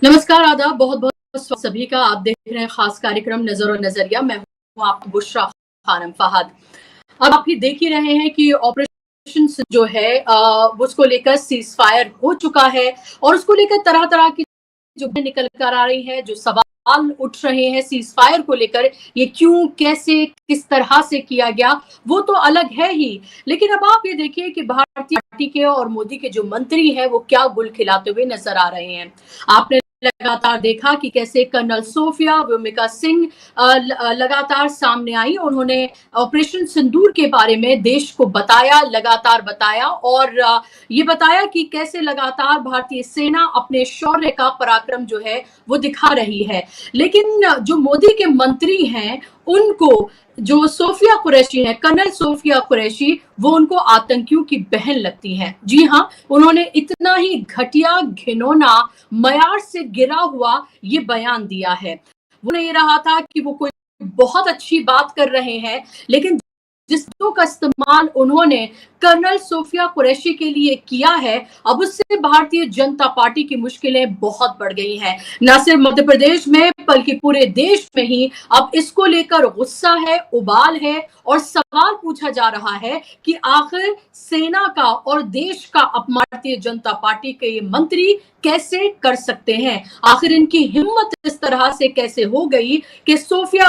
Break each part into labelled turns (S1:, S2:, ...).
S1: नमस्कार, आदाब, बहुत-बहुत स्वागत सभी का। आप देख रहे हैं खास कार्यक्रम नज़र और नज़रिया। मैं हूँ आपकी बुशरा खानम फहद। अब आप ये देख ही रहे हैं कि ऑपरेशन जो है उसको लेकर सीज़फायर हो चुका है और उसको लेकर तरह-तरह की जो निकल कर आ रही है, जो सवाल उठ रहे हैं सीज़फायर को लेकर, ये क्यों, कैसे, किस तरह से किया गया, वो तो अलग है ही। लेकिन अब आप ये देखिए कि भारतीय पार्टी के और मोदी के जो मंत्री हैं, वो क्या गुल खिलाते हुए नज़र आ रहे हैं। आपने लगातार देखा कि कैसे कर्नल सोफिया व्योमिका सिंह लगातार सामने आई। उन्होंने ऑपरेशन सिंदूर के बारे में देश को बताया, लगातार बताया और ये बताया कि कैसे लगातार भारतीय सेना अपने शौर्य का पराक्रम जो है वो दिखा रही है। लेकिन जो मोदी के मंत्री हैं, उनको जो सोफिया कुरैशी है, कर्नल सोफिया कुरैशी, वो उनको आतंकियों की बहन लगती हैं। जी हाँ, उन्होंने इतना ही घटिया, घिनौना, मयार से गिरा हुआ ये बयान दिया है। वो नहीं रहा था कि वो कोई बहुत अच्छी बात कर रहे हैं, लेकिन जिस शब्दों का इस्तेमाल उन्होंने कर्नल सोफिया कुरैशी के लिए किया है, अब उससे भारतीय जनता पार्टी की मुश्किलें बहुत बढ़ गई हैं। न सिर्फ मध्य प्रदेश में बल्कि पूरे देश में ही अब इसको लेकर गुस्सा है, उबाल है और सवाल पूछा जा रहा है कि आखिर सेना का और देश का अपमान भारतीय जनता पार्टी के ये मंत्री कैसे कर सकते हैं? आखिर इनकी हिम्मत इस तरह से कैसे हो गई कि सोफिया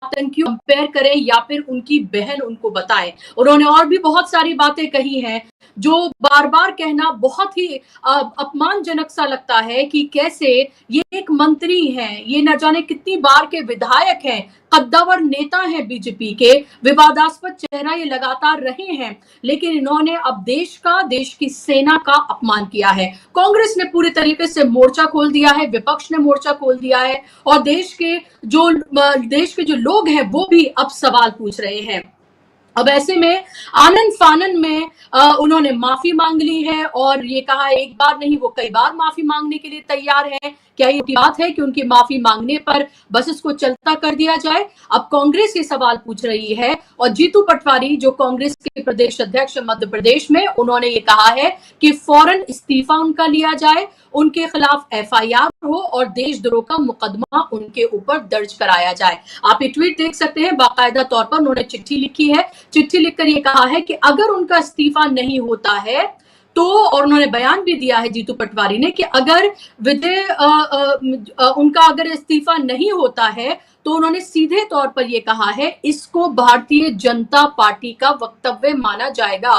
S1: आतंकियों कंपेयर करें या फिर उनकी बहन उनको बताए। उन्होंने और भी बहुत सारी बातें कही हैं जो बार-बार कहना बहुत ही अपमानजनक सा लगता है कि कैसे ये एक मंत्री हैं, ये न जाने कितनी बार के विधायक हैं, कद्दावर नेता हैं बीजेपी के, विवादास्पद चेहरा ये लगातार रहे हैं, लेकिन इन्होंने अब देश की सेना का अपमान किया है। कांग्रेस ने पूरी तरीके से मोर्चा खोल दिया है, विपक्ष ने मोर्चा खोल दिया है और देश के जो लोग हैं वो भी अब सवाल पूछ रहे हैं। अब ऐसे में आनन फानन में उन्होंने माफी मांग ली है और ये कहा एक बार नहीं वो कई बार माफी मांगने के लिए तैयार है। क्या ये बात है कि उनकी माफी मांगने पर बस इसको चलता कर दिया जाए? अब कांग्रेस ये सवाल पूछ रही है और जीतू पटवारी जो कांग्रेस के प्रदेश अध्यक्ष मध्य प्रदेश में, उन्होंने ये कहा है कि फौरन इस्तीफा उनका लिया जाए, उनके खिलाफ एफआईआर हो और देशद्रोह का मुकदमा उनके ऊपर दर्ज कराया जाए। आप ये ट्वीट देख सकते हैं, बाकायदा तौर पर उन्होंने चिट्ठी लिखी है। चिट्ठी लिखकर ये कहा है कि अगर उनका इस्तीफा नहीं होता है तो, और उन्होंने बयान भी दिया है जीतू पटवारी ने कि अगर उनका अगर इस्तीफा नहीं होता है तो उन्होंने सीधे तौर पर यह कहा है इसको भारतीय जनता पार्टी का वक्तव्य माना जाएगा।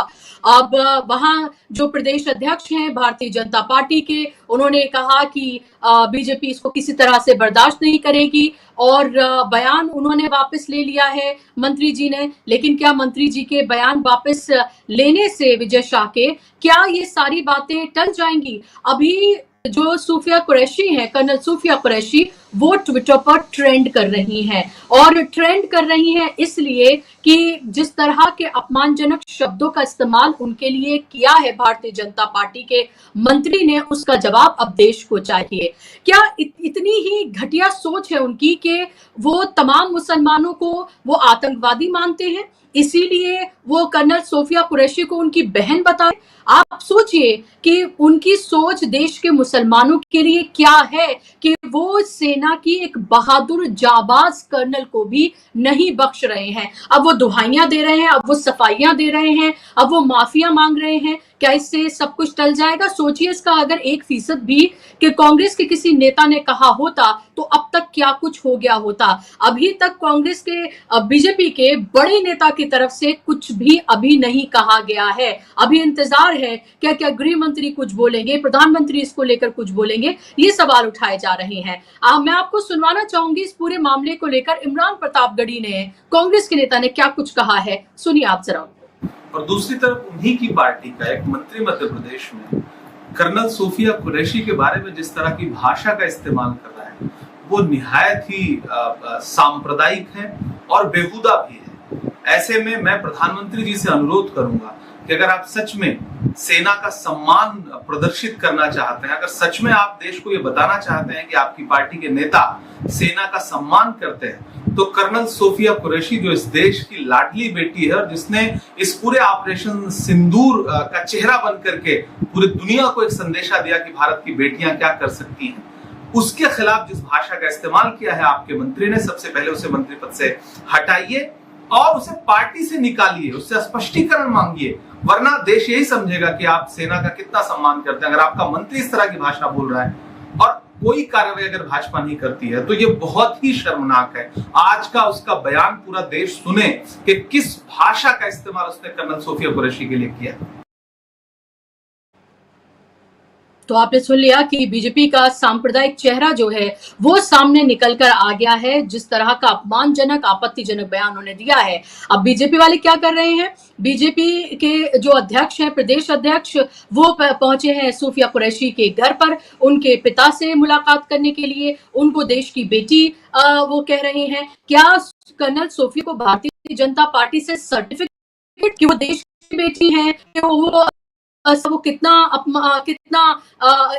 S1: अब वहां जो प्रदेश अध्यक्ष हैं भारतीय जनता पार्टी के, उन्होंने कहा कि बीजेपी इसको किसी तरह से बर्दाश्त नहीं करेगी और बयान उन्होंने वापस ले लिया है मंत्री जी ने। लेकिन क्या मंत्री जी के बयान वापस लेने से विजय शाह के क्या ये सारी बातें टल जाएंगी? अभी जो सूफिया कुरैशी हैं, कर्नल सूफिया कुरैशी, वो ट्विटर पर ट्रेंड कर रही हैं और ट्रेंड कर रही हैं इसलिए कि जिस तरह के अपमानजनक शब्दों का इस्तेमाल उनके लिए किया है भारतीय जनता पार्टी के मंत्री ने, उसका जवाब अब देश को चाहिए। क्या इतनी ही घटिया सोच है उनकी कि वो तमाम मुसलमानों को वो आतंकवादी मानते हैं, इसीलिए वो कर्नल सोफिया कुरैशी को उनकी बहन बताए? आप सोचिए कि उनकी सोच देश के मुसलमानों के लिए क्या है कि वो सेना की एक बहादुर जाबाज कर्नल को भी नहीं बख्श रहे हैं। अब वो दुहाइयां दे रहे हैं, अब वो सफाइयां दे रहे हैं, अब वो माफिया मांग रहे हैं। क्या इससे सब कुछ टल जाएगा? सोचिए इसका अगर 1% भी कि कांग्रेस के किसी नेता ने कहा होता तो अब तक क्या कुछ हो गया होता। अभी तक कांग्रेस के बीजेपी के बड़े नेता की तरफ से कुछ भी अभी नहीं कहा गया है। अभी इंतजार है क्या क्या गृह मंत्री कुछ बोलेंगे, प्रधानमंत्री इसको लेकर कुछ बोलेंगे, ये सवाल उठाए जा रहे हैं। मैं आपको सुनवाना चाहूंगी इस पूरे मामले को लेकर इमरान प्रतापगढ़ी ने, कांग्रेस के नेता ने क्या कुछ कहा है, सुनिए आप जरा।
S2: और दूसरी तरफ उन्हीं की पार्टी का एक मंत्री मध्य प्रदेश में कर्नल सोफिया कुरैशी के बारे में जिस तरह की भाषा का इस्तेमाल कर रहा है वो निहायत ही सांप्रदायिक है और बेहुदा भी है। ऐसे में मैं प्रधानमंत्री जी से अनुरोध करूंगा कि अगर आप सच में सेना का सम्मान प्रदर्शित करना चाहते हैं, अगर सच में आप देश को ये बताना चाहते हैं कि आपकी पार्टी के नेता सेना का सम्मान करते हैं, तो कर्नल सोफिया कुरैशी जो इस देश की लाडली बेटी है और जिसने इस पूरे ऑपरेशन सिंदूर का चेहरा बन करके पूरी दुनिया को एक संदेशा दिया कि भारत की बेटियां क्या कर सकती हैं, उसके खिलाफ जिस भाषा का इस्तेमाल किया है आपके मंत्री ने, सबसे पहले उसे मंत्री पद से हटाइए और उसे पार्टी से निकालिए, उससे स्पष्टीकरण मांगिए, वरना देश यही समझेगा कि आप सेना का कितना सम्मान करते हैं। अगर आपका मंत्री इस तरह की भाषा बोल रहा है और कोई कार्रवाई अगर भाजपा नहीं करती है तो ये बहुत ही शर्मनाक है। आज का उसका बयान पूरा देश सुने कि किस भाषा का इस्तेमाल उसने कर्नल सोफिया कुरैशी के लिए किया।
S1: तो आपने सुन लिया कि बीजेपी का सांप्रदायिक चेहरा जो है वो सामने निकल कर आ गया है। जिस तरह का अपमानजनक आपत्तिजनक बयान उन्होंने दिया है, अब बीजेपी वाले क्या कर रहे हैं, बीजेपी के जो अध्यक्ष हैं, प्रदेश अध्यक्ष, वो पहुंचे हैं सोफिया कुरैशी के घर पर उनके पिता से मुलाकात करने के लिए। उनको देश की बेटी वो कह रहे हैं। क्या कर्नल सोफिया को भारतीय जनता पार्टी से सर्टिफिकेट कि वो देश की बेटी है, वो कितना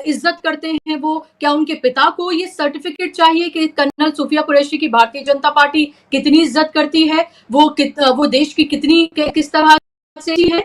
S1: इज्जत करते हैं, वो क्या उनके पिता को ये सर्टिफिकेट चाहिए कि कर्नल सोफिया कुरैशी की भारतीय जनता पार्टी कितनी इज्जत करती है, वो देश की किस तरह से है।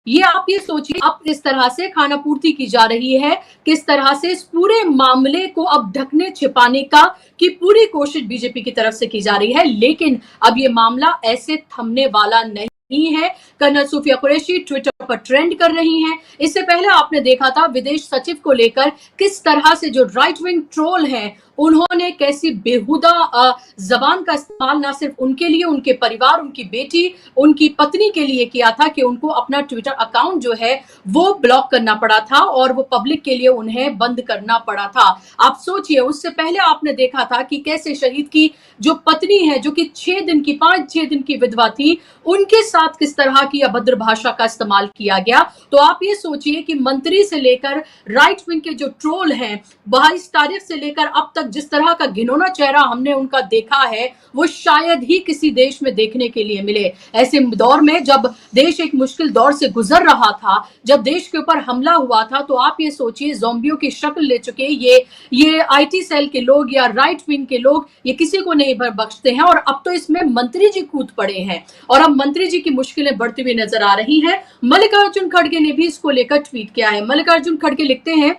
S1: ये आप ये सोचिए, अब इस तरह से खाना पूर्ति की जा रही है, किस तरह से इस पूरे मामले को अब ढकने छिपाने की पूरी कोशिश बीजेपी की तरफ से की जा रही है। लेकिन अब ये मामला ऐसे थमने वाला नहीं है। कर्नल सोफिया कुरैशी ट्विटर पर ट्रेंड कर रही हैं। इससे पहले आपने देखा था विदेश सचिव को लेकर किस तरह से जो राइट विंग ट्रोल हैं उन्होंने कैसी बेहुदा जबान का इस्तेमाल ना सिर्फ उनके लिए, उनके परिवार, उनकी बेटी, उनकी पत्नी के लिए किया था कि उनको अपना ट्विटर अकाउंट जो है वो ब्लॉक करना पड़ा था और वो पब्लिक के लिए उन्हें बंद करना पड़ा था। आप सोचिए, उससे पहले आपने देखा था कि कैसे शहीद की जो पत्नी है, जो कि 5-6 दिन की विधवा थी, उनके साथ किस तरह की अभद्र भाषा का इस्तेमाल किया गया। तो आप ये सोचिए कि मंत्री से लेकर राइट विंग के जो ट्रोल हैं, 22 तारीख से लेकर अब तक जिस तरह का घिनौना चेहरा हमने उनका देखा है वो शायद ही किसी देश में देखने के लिए मिले। ऐसे दौर में जब देश एक मुश्किल दौर से गुजर रहा था, जब देश के ऊपर हमला हुआ था, तो आप ये सोचिए ज़ॉम्बियों की शक्ल ले चुके ये आईटी सेल के लोग या राइट विंग के लोग ये किसी को नहीं बख्शते हैं। और अब तो इसमें मंत्री जी कूद पड़े हैं और अब मंत्री जी की मुश्किलें बढ़ती हुई नजर आ रही हैं। मल्लिकार्जुन खड़गे ने भी इसको लेकर ट्वीट किया है। मल्लिकार्जुन खड़गे लिखते हैं,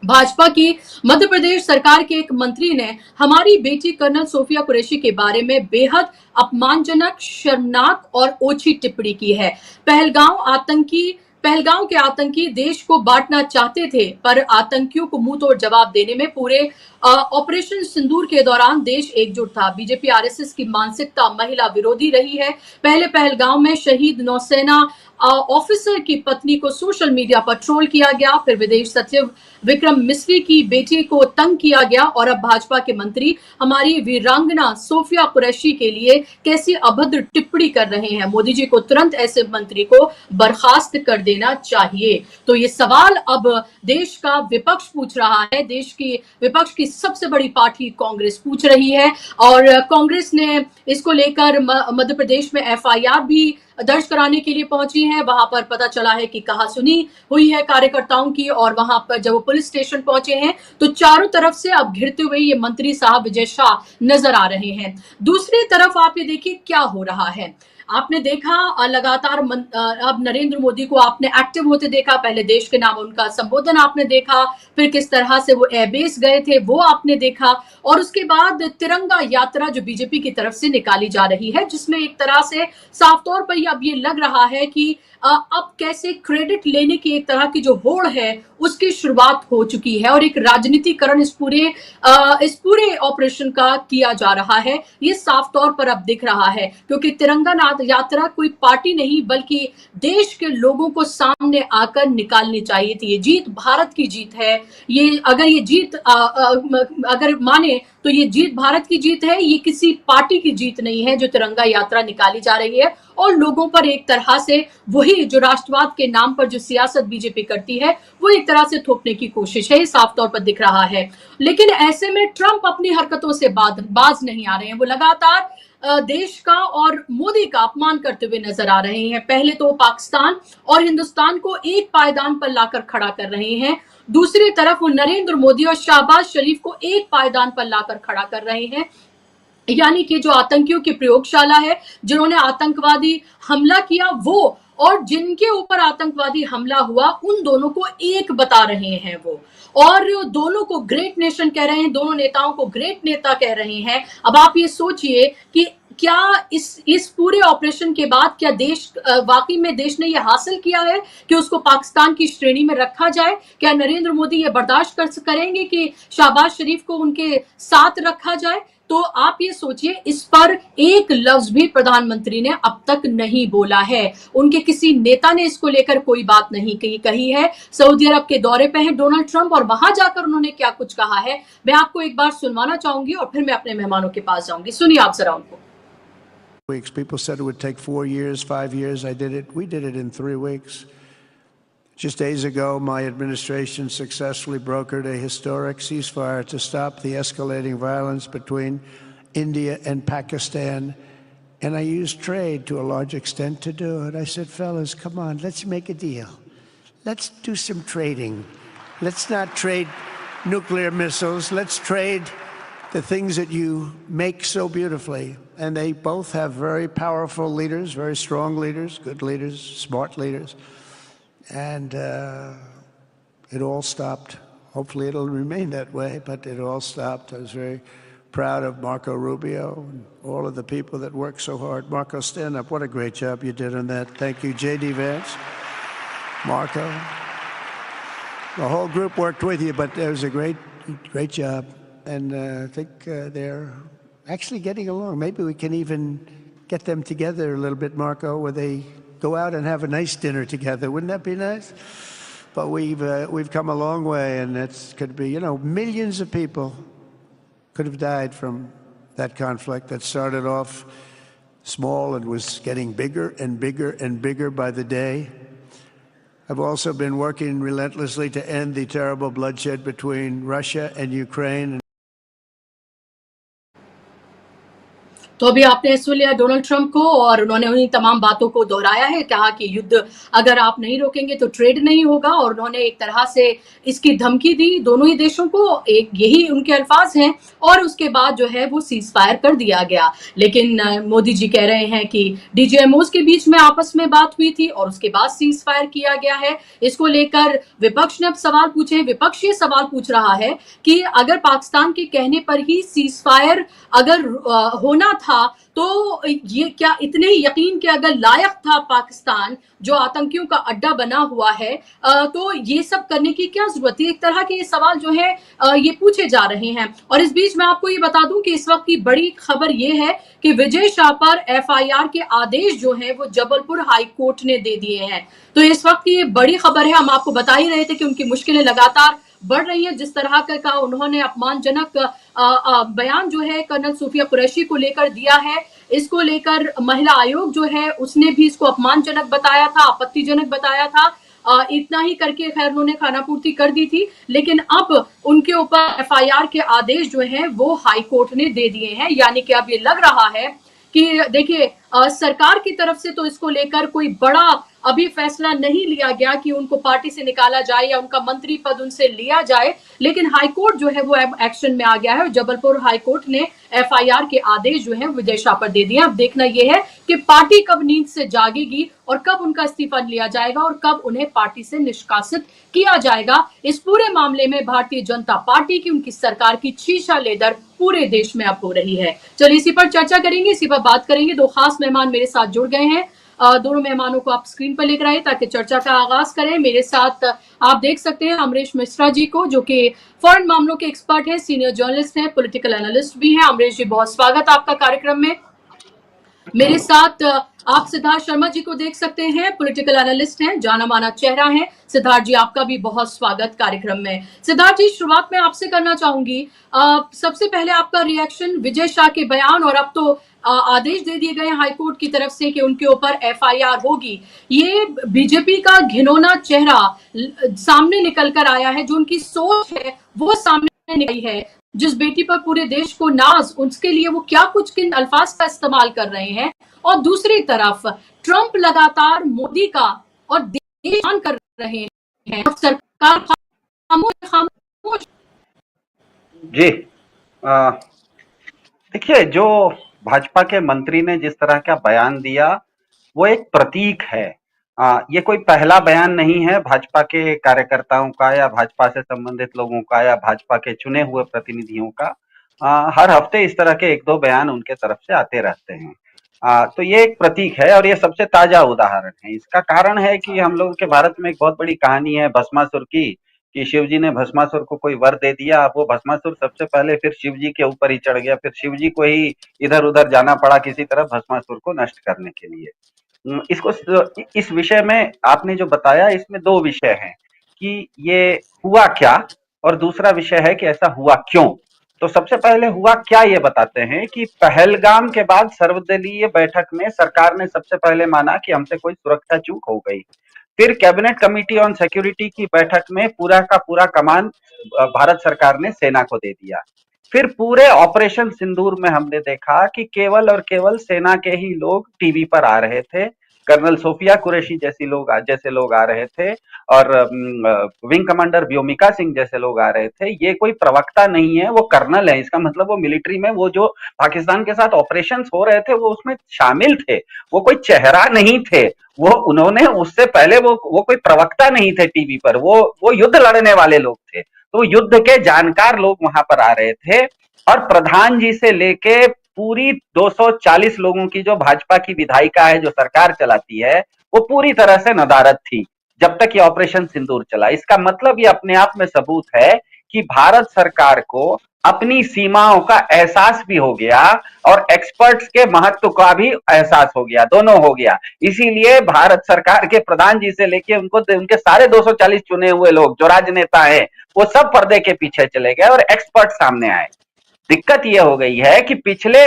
S1: भाजपा की मध्य प्रदेश सरकार के एक मंत्री ने हमारी बेटी कर्नल सोफिया कुरैशी के बारे में बेहद अपमानजनक, शर्मनाक और ओछी टिप्पणी की है। पहलगांव के आतंकी देश को बांटना चाहते थे, पर आतंकियों को मुंह तोड़ जवाब देने में पूरे ऑपरेशन सिंदूर के दौरान देश एकजुट था। बीजेपी आरएसएस की मानसिकता महिला विरोधी रही है। पहले पहलगांव में शहीद नौसेना ऑफिसर की पत्नी को सोशल मीडिया पर ट्रोल किया गया, फिर विदेश सचिव विक्रम मिस्री की बेटी को तंग किया गया और अब भाजपा के मंत्री हमारी वीरांगना सोफिया कुरैशी के लिए कैसी अभद्र टिप्पणी कर रहे हैं। मोदी जी को तुरंत ऐसे मंत्री को बर्खास्त कर देना चाहिए। तो ये सवाल अब देश का विपक्ष पूछ रहा है। देश की विपक्ष की सबसे बड़ी पार्टी कांग्रेस पूछ रही है और कांग्रेस ने इसको लेकर मध्य प्रदेश में एफआईआर भी दर्ज कराने के लिए पहुंची है। वहां पर पता चला है कि कहासुनी हुई है कार्यकर्ताओं की और वहां पर जब वो पुलिस स्टेशन पहुंचे हैं तो चारों तरफ से अब घिरते हुए ये मंत्री साहब विजय शाह नजर आ रहे हैं। दूसरी तरफ आप ये देखिए क्या हो रहा है। आपने देखा लगातार अब नरेंद्र मोदी को आपने एक्टिव होते देखा, पहले देश के नाम उनका संबोधन आपने देखा, फिर किस तरह से वो एयरबेस गए थे वो आपने देखा और उसके बाद तिरंगा यात्रा जो बीजेपी की तरफ से निकाली जा रही है, जिसमें एक तरह से साफ तौर पर अब ये लग रहा है कि अब कैसे क्रेडिट लेने की एक तरह की जो होड़ है उसकी शुरुआत हो चुकी है और एक राजनीतिकरण इस पूरे ऑपरेशन का किया जा रहा है। ये साफ तौर पर अब दिख रहा है क्योंकि तिरंगा यात्रा कोई पार्टी नहीं बल्कि देश के लोगों को सामने आकर निकालनी चाहिए थी। ये जीत भारत की जीत है। ये जीत अगर माने तो ये जीत भारत की जीत है, ये किसी पार्टी की जीत नहीं है जो तिरंगा यात्रा निकाली जा रही है और लोगों पर एक तरह से वही जो राष्ट्रवाद के नाम पर जो सियासत बीजेपी करती है वो एक तरह से थोपने की कोशिश है, साफ तौर पर दिख रहा है। लेकिन ऐसे में ट्रंप अपनी हरकतों से बाज नहीं आ रहे हैं। वो लगातार देश का और मोदी का अपमान करते हुए नजर आ रहे हैं। पहले तो पाकिस्तान और हिंदुस्तान को एक पायदान पर लाकर खड़ा कर रहे हैं, दूसरी तरफ वो नरेंद्र मोदी और शहबाज शरीफ को एक पायदान पर लाकर खड़ा कर रहे हैं। यानी कि जो आतंकियों की प्रयोगशाला है, जिन्होंने आतंकवादी हमला किया वो, और जिनके ऊपर आतंकवादी हमला हुआ, उन दोनों को एक बता रहे हैं वो, और दोनों को ग्रेट नेशन कह रहे हैं, दोनों नेताओं को ग्रेट नेता कह रहे हैं। अब आप ये सोचिए कि क्या इस पूरे ऑपरेशन के बाद क्या देश वाकई में देश ने ये हासिल किया है कि उसको पाकिस्तान की श्रेणी में रखा जाए? क्या नरेंद्र मोदी ये बर्दाश्त करेंगे कि शहबाज शरीफ को उनके साथ रखा जाए? तो आप ये सोचिए, इस पर एक लफ्ज भी प्रधानमंत्री ने अब तक नहीं बोला है। उनके किसी नेता ने इसको लेकर कोई बात नहीं कही है। सऊदी अरब के दौरे पे हैं डोनाल्ड ट्रंप, और वहां जाकर उन्होंने क्या कुछ कहा है, मैं आपको एक बार सुनवाना चाहूंगी और फिर मैं अपने मेहमानों के पास जाऊंगी। सुनिए आप जरा उनको।
S3: Weeks. People said it would take 4 years, 5 years. We did it in 3 weeks. Just days ago, my administration successfully brokered a historic ceasefire to stop the escalating violence between India and Pakistan. And I used trade to a large extent to do it. I said, fellas, come on, let's make a deal. Let's do some trading. Let's not trade nuclear missiles. Let's trade the things that you make so beautifully. And they both have very powerful leaders, very strong leaders, good leaders, smart leaders. And it all stopped. Hopefully it'll remain that way, but it all stopped. I was very proud of Marco Rubio and all of the people that worked so hard. Marco, stand up. What a great job you did on that. Thank you, J.D. Vance, Marco. The whole group worked with you, but it was a great job. And I think they're actually getting along. Maybe we can even get them together a little bit, Marco, where they go out and have a nice dinner together. Wouldn't that be nice? But we've come a long way, and it could be, millions of people could have died from that conflict that started off small and was getting bigger and bigger and bigger by the day. I've also been working relentlessly to end the terrible bloodshed between Russia and Ukraine.
S1: तो अभी आपने सुन लिया Donald Trump को, और उन्होंने उन्हीं तमाम बातों को दोहराया है, कहा कि युद्ध अगर आप नहीं रोकेंगे तो ट्रेड नहीं होगा, और उन्होंने एक तरह से इसकी धमकी दी दोनों ही देशों को, एक यही उनके अल्फाज हैं, और उसके बाद जो है वो सीज फायर कर दिया गया। लेकिन मोदी जी कह रहे हैं कि डीजीएमओज के बीच में आपस में बात हुई थी और उसके बाद सीज फायर किया गया है। इसको लेकर विपक्ष ने अब सवाल पूछे, विपक्ष ये सवाल पूछ रहा है कि अगर पाकिस्तान के कहने पर ही सीज फायर अगर होना था, तो ये क्या इतने यकीन के अगर लायक था पाकिस्तान, जो आतंकियों का अड्डा बना हुआ है, तो ये सब करने की क्या जरूरत है? एक तरह के ये सवाल जो है ये पूछे जा रहे हैं। और इस बीच मैं आपको ये बता दूं कि इस वक्त की बड़ी खबर ये है कि विजय शाह पर एफआईआर के आदेश जो है वो जबलपुर हाई कोर्ट ने दे दिए हैं। तो इस वक्त की ये बड़ी खबर है। हम आपको बता ही रहे थे कि उनकी मुश्किलें लगातार बढ़ रही है। जिस तरह का उन्होंने अपमानजनक बयान जो है कर्नल सूफिया कुरैशी को लेकर दिया है, इसको लेकर महिला आयोग जो है उसने भी इसको अपमानजनक बताया था, आपत्तिजनक बताया था। इतना ही करके खैर उन्होंने खानापूर्ति कर दी थी, लेकिन अब उनके ऊपर एफआईआर के आदेश जो हैं वो हाई कोर्ट ने दे दिए हैं। यानी कि अब ये लग रहा है कि देखिए सरकार की तरफ से तो इसको लेकर कोई बड़ा अभी फैसला नहीं लिया गया कि उनको पार्टी से निकाला जाए या उनका मंत्री पद उनसे लिया जाए, लेकिन हाईकोर्ट जो है वो एक्शन में आ गया है और जबलपुर हाईकोर्ट ने एफआईआर के आदेश जो है विजय शाह पर दे दिए। अब देखना यह है कि पार्टी कब नींद से जागेगी और कब उनका इस्तीफा लिया जाएगा और कब उन्हें पार्टी से निष्कासित किया जाएगा। इस पूरे मामले में भारतीय जनता पार्टी की, उनकी सरकार की शीशा लेदर पूरे देश में अब हो रही है। चलिए इसी पर चर्चा करेंगे, इसी पर बात करेंगे। दो खास मेहमान मेरे साथ जुड़ गए हैं। दोनों मेहमानों को आप स्क्रीन पर लेकर आए ताकि चर्चा का आगाज करें। मेरे साथ आप देख सकते हैं अमरीश मिश्रा जी को, जो कि फॉरेन मामलों के एक्सपर्ट हैं, सीनियर जर्नलिस्ट हैं, पॉलिटिकल एनालिस्ट भी हैं। अमरीश जी, बहुत स्वागत आपका कार्यक्रम में। मेरे साथ आप सिद्धार्थ शर्मा जी को देख सकते हैं, पॉलिटिकल एनालिस्ट हैं, जाना माना चेहरा हैं। सिद्धार्थ जी, आपका भी बहुत स्वागत कार्यक्रम में। सिद्धार्थ जी, शुरुआत में आपसे करना चाहूंगी, सबसे पहले आपका रिएक्शन विजय शाह के बयान, और अब तो आदेश दे दिए गए हाईकोर्ट की तरफ से कि उनके ऊपर एफआईआर होगी। ये बीजेपी का घिनौना चेहरा सामने निकल कर आया है, जो उनकी सोच है वो सामने निकली है। जिस बेटी पर पूरे देश को नाज, उसके लिए वो क्या कुछ किन अल्फाज का इस्तेमाल कर रहे हैं, और दूसरी तरफ ट्रंप लगातार मोदी का और देश कर रहे हैं और सरकार खामोश।
S4: जी देखिए, जो भाजपा के मंत्री ने जिस तरह का बयान दिया, वो एक प्रतीक है। ये कोई पहला बयान नहीं है भाजपा के कार्यकर्ताओं का या भाजपा से संबंधित लोगों का या भाजपा के चुने हुए प्रतिनिधियों का। हर हफ्ते इस तरह के 1-2 बयान उनके तरफ से आते रहते हैं। तो ये एक प्रतीक है और ये सबसे ताजा उदाहरण है। इसका कारण है कि हम लोगों के भारत में एक बहुत बड़ी कहानी है भस्मासुर की, कि शिव जी ने भस्मासुर को कोई वर दे दिया। अब वो भस्मासुर सबसे पहले फिर शिव जी के ऊपर ही चढ़ गया, फिर शिव जी को ही इधर-उधर जाना पड़ा किसी तरह भस्मासुर को नष्ट करने के लिए। इसको इस विषय में आपने जो बताया, इसमें 2 विषय हैं कि ये हुआ क्या और दूसरा विषय है कि ऐसा हुआ क्यों। तो सबसे पहले हुआ क्या ये बताते हैं कि पहलगाम के बाद सर्वदलीय बैठक में सरकार ने सबसे पहले माना कि हमसे कोई सुरक्षा चूक हो गई। फिर कैबिनेट कमेटी ऑन सिक्योरिटी की बैठक में पूरा का पूरा कमान भारत सरकार ने सेना को दे दिया। फिर पूरे ऑपरेशन सिंदूर में हमने देखा कि केवल और केवल सेना के ही लोग टीवी पर आ रहे थे। कर्नल सोफिया कुरैशी जैसे लोग आ रहे थे और विंग कमांडर व्योमिका सिंह जैसे लोग आ रहे थे। ये कोई प्रवक्ता नहीं है, वो कर्नल है। इसका मतलब वो मिलिट्री में वो जो पाकिस्तान के साथ ऑपरेशंस हो रहे थे वो उसमें शामिल थे। वो कोई चेहरा नहीं थे। वो उन्होंने उससे पहले वो कोई प्रवक्ता नहीं थे टीवी पर। वो युद्ध लड़ने वाले लोग थे। तो युद्ध के जानकार लोग वहां पर आ रहे थे और प्रधान जी से लेके पूरी 240 लोगों की जो भाजपा की विधायिका है जो सरकार चलाती है, वो पूरी तरह से नदारद थी जब तक ये ऑपरेशन सिंदूर चला। इसका मतलब ये अपने आप में सबूत है कि भारत सरकार को अपनी सीमाओं का एहसास भी हो गया और एक्सपर्ट्स के महत्व का भी एहसास हो गया, दोनों हो गया। इसीलिए भारत सरकार के प्रधान जी से लेके उनके सारे 240 चुने हुए लोग जो राजनेता हैं, वो सब पर्दे के पीछे चले गए और एक्सपर्ट सामने आए। दिक्कत यह हो गई है कि पिछले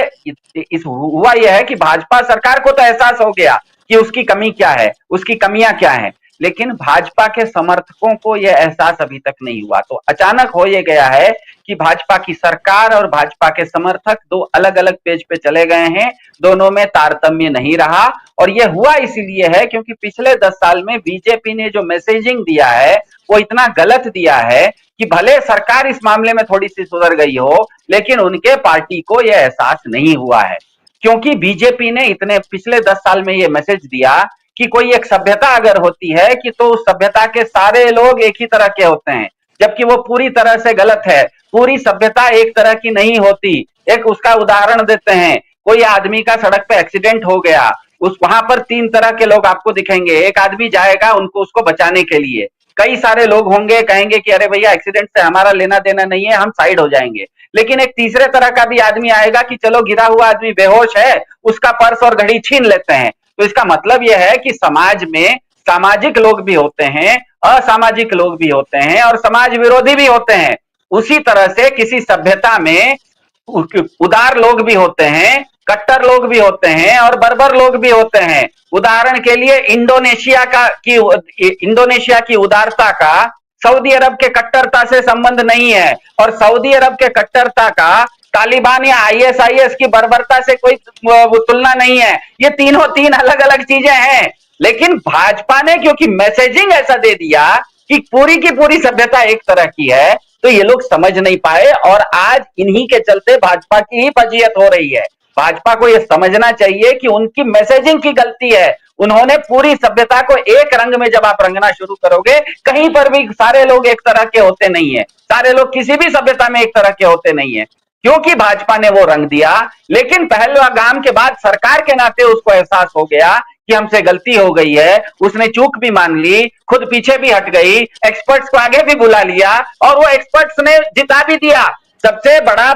S4: इस हुआ यह है कि भाजपा सरकार को तो एहसास हो गया कि उसकी कमी क्या है, उसकी कमियां क्या हैं, लेकिन भाजपा के समर्थकों को यह एहसास अभी तक नहीं हुआ। तो अचानक हो ये गया है कि भाजपा की सरकार और भाजपा के समर्थक 2 अलग-अलग पेज पे चले गए हैं, दोनों में तारतम्य नहीं रहा। और यह हुआ इसीलिए है क्योंकि पिछले 10 साल में बीजेपी ने जो मैसेजिंग दिया है, वो इतना गलत दिया है कि भले सरकार इस मामले में थोड़ी सी सुधर गई हो, लेकिन उनके पार्टी को यह एहसास नहीं हुआ है। क्योंकि बीजेपी ने इतने पिछले 10 साल में यह मैसेज दिया कि कोई एक सभ्यता अगर होती है कि तो उस सभ्यता के सारे लोग एक ही तरह के होते हैं, जबकि वो पूरी तरह से गलत है। पूरी सभ्यता एक तरह की नहीं होती। एक उसका उदाहरण देते हैं, कोई आदमी का सड़क पे एक्सीडेंट हो गया, उस वहां पर 3 तरह के लोग आपको दिखेंगे। एक आदमी जाएगा उसको बचाने के लिए, कई सारे लोग होंगे कहेंगे कि अरे भैया एक्सीडेंट से हमारा लेना देना नहीं है, हम साइड हो जाएंगे। लेकिन एक तीसरे तरह का भी आदमी आएगा कि चलो गिरा हुआ आदमी बेहोश है, उसका पर्स और घड़ी छीन लेते हैं। तो इसका मतलब यह है कि समाज में सामाजिक लोग भी होते हैं, असामाजिक लोग भी होते हैं और समाज विरोधी भी होते हैं। उसी तरह से किसी सभ्यता में उदार लोग भी होते हैं, कट्टर लोग भी होते हैं और बर्बर लोग भी होते हैं। उदाहरण के लिए इंडोनेशिया की उदारता का सऊदी अरब के कट्टरता से संबंध नहीं है और सऊदी अरब के कट्टरता का तालिबान या आईएसआईएस की बर्बरता से कोई तुलना नहीं है। ये तीनों 3 अलग अलग चीजें हैं। लेकिन भाजपा ने क्योंकि मैसेजिंग ऐसा दे दिया कि पूरी की पूरी सभ्यता एक तरह की है, तो ये लोग समझ नहीं पाए और आज इन्हीं के चलते भाजपा की ही फजीयत हो रही है। भाजपा को यह समझना चाहिए कि उनकी मैसेजिंग की गलती है। उन्होंने पूरी सभ्यता को एक रंग में जब आप रंगना शुरू करोगे, कहीं पर भी सारे लोग एक तरह के होते नहीं है, सारे लोग किसी भी सभ्यता में एक तरह के होते नहीं है। क्योंकि भाजपा ने वो रंग दिया, लेकिन पहलगाम के बाद सरकार के नाते उसको एहसास हो गया कि हमसे गलती हो गई है। उसने चूक भी मान ली, खुद पीछे भी हट गई, एक्सपर्ट्स को आगे भी बुला लिया और वो एक्सपर्ट्स ने जिता भी दिया। सबसे बड़ा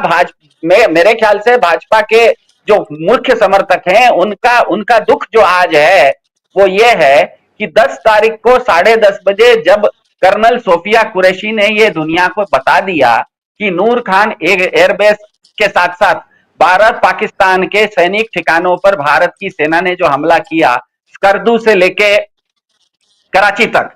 S4: मेरे ख्याल से भाजपा के जो मुख्य समर्थक हैं, उनका दुख जो आज है वो ये है कि 10 तारीख को 10:30 बजे जब कर्नल सोफिया कुरैशी ने ये दुनिया को बता दिया कि नूर खान एयरबेस के साथ साथ 12 पाकिस्तान के सैनिक ठिकानों पर भारत की सेना ने जो हमला किया, स्कर्दू से लेके कराची तक,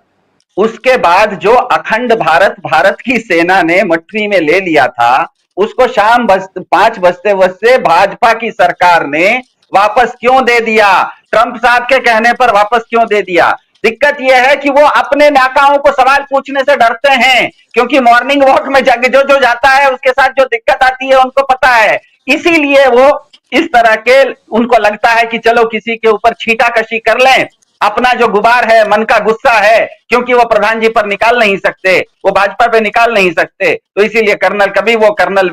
S4: उसके बाद जो अखंड भारत की सेना ने मट्टी में ले लिया था, उसको शाम 5 बजते भाजपा की सरकार ने वापस क्यों दे दिया? ट्रंप साहब के कहने पर वापस क्यों दे दिया? दिक्कत यह है कि वो अपने नाकाओं को सवाल पूछने से डरते हैं, क्योंकि मॉर्निंग वॉक में जो जाता है उसके साथ जो दिक्कत आती है उनको पता है इसीलिए वो इस तरह के, उनको लगता है कि चलो किसी के ऊपर छींटाकशी कर लें, अपना जो गुबार है, मन का गुस्सा है, क्योंकि वो प्रधान जी पर निकाल नहीं सकते, वो भाजपा पे निकाल नहीं सकते, तो इसीलिए कभी वो कर्नल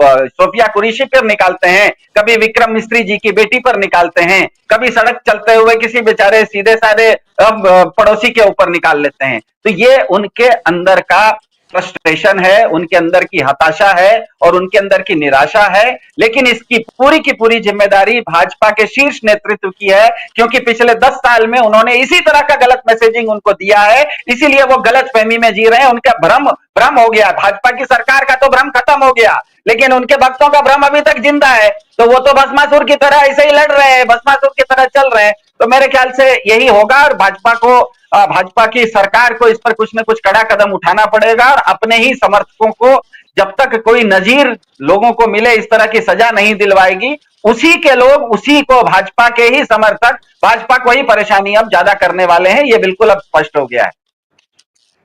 S4: सोफिया कुरैशी पर निकालते हैं, कभी विक्रम मिस्त्री जी की बेटी पर निकालते हैं, कभी सड़क चलते हुए किसी बेचारे सीधे साधे पड़ोसी के ऊपर निकाल लेते हैं। तो ये उनके अंदर का फ्रस्ट्रेशन है, उनके अंदर की हताशा है और उनके अंदर की निराशा है। लेकिन इसकी की पूरी जिम्मेदारी भाजपा के शीर्ष नेतृत्व की है, क्योंकि पिछले 10 साल में उन्होंने इसी तरह का गलत मैसेजिंग उनको दिया है, इसीलिए वो गलत फहमी में जी रहे हैं। उनका भ्रम हो गया, भाजपा की सरकार का तो भ्रम खत्म हो गया, लेकिन उनके भक्तों का भ्रम अभी तक जिंदा है। तो वो तो भस्मासुर की तरह ऐसे ही लड़ रहे हैं, भस्मासुर की तरह चल रहे हैं। तो मेरे ख्याल से यही होगा और भाजपा की सरकार को इस पर कुछ न कुछ कड़ा कदम उठाना पड़ेगा और अपने ही समर्थकों को जब तक कोई नजीर लोगों को मिले इस तरह की सजा नहीं दिलवाएगी, उसी के लोग, उसी को भाजपा के ही समर्थक भाजपा को ही परेशानी अब ज्यादा करने वाले हैं। ये बिल्कुल अब स्पष्ट हो गया है।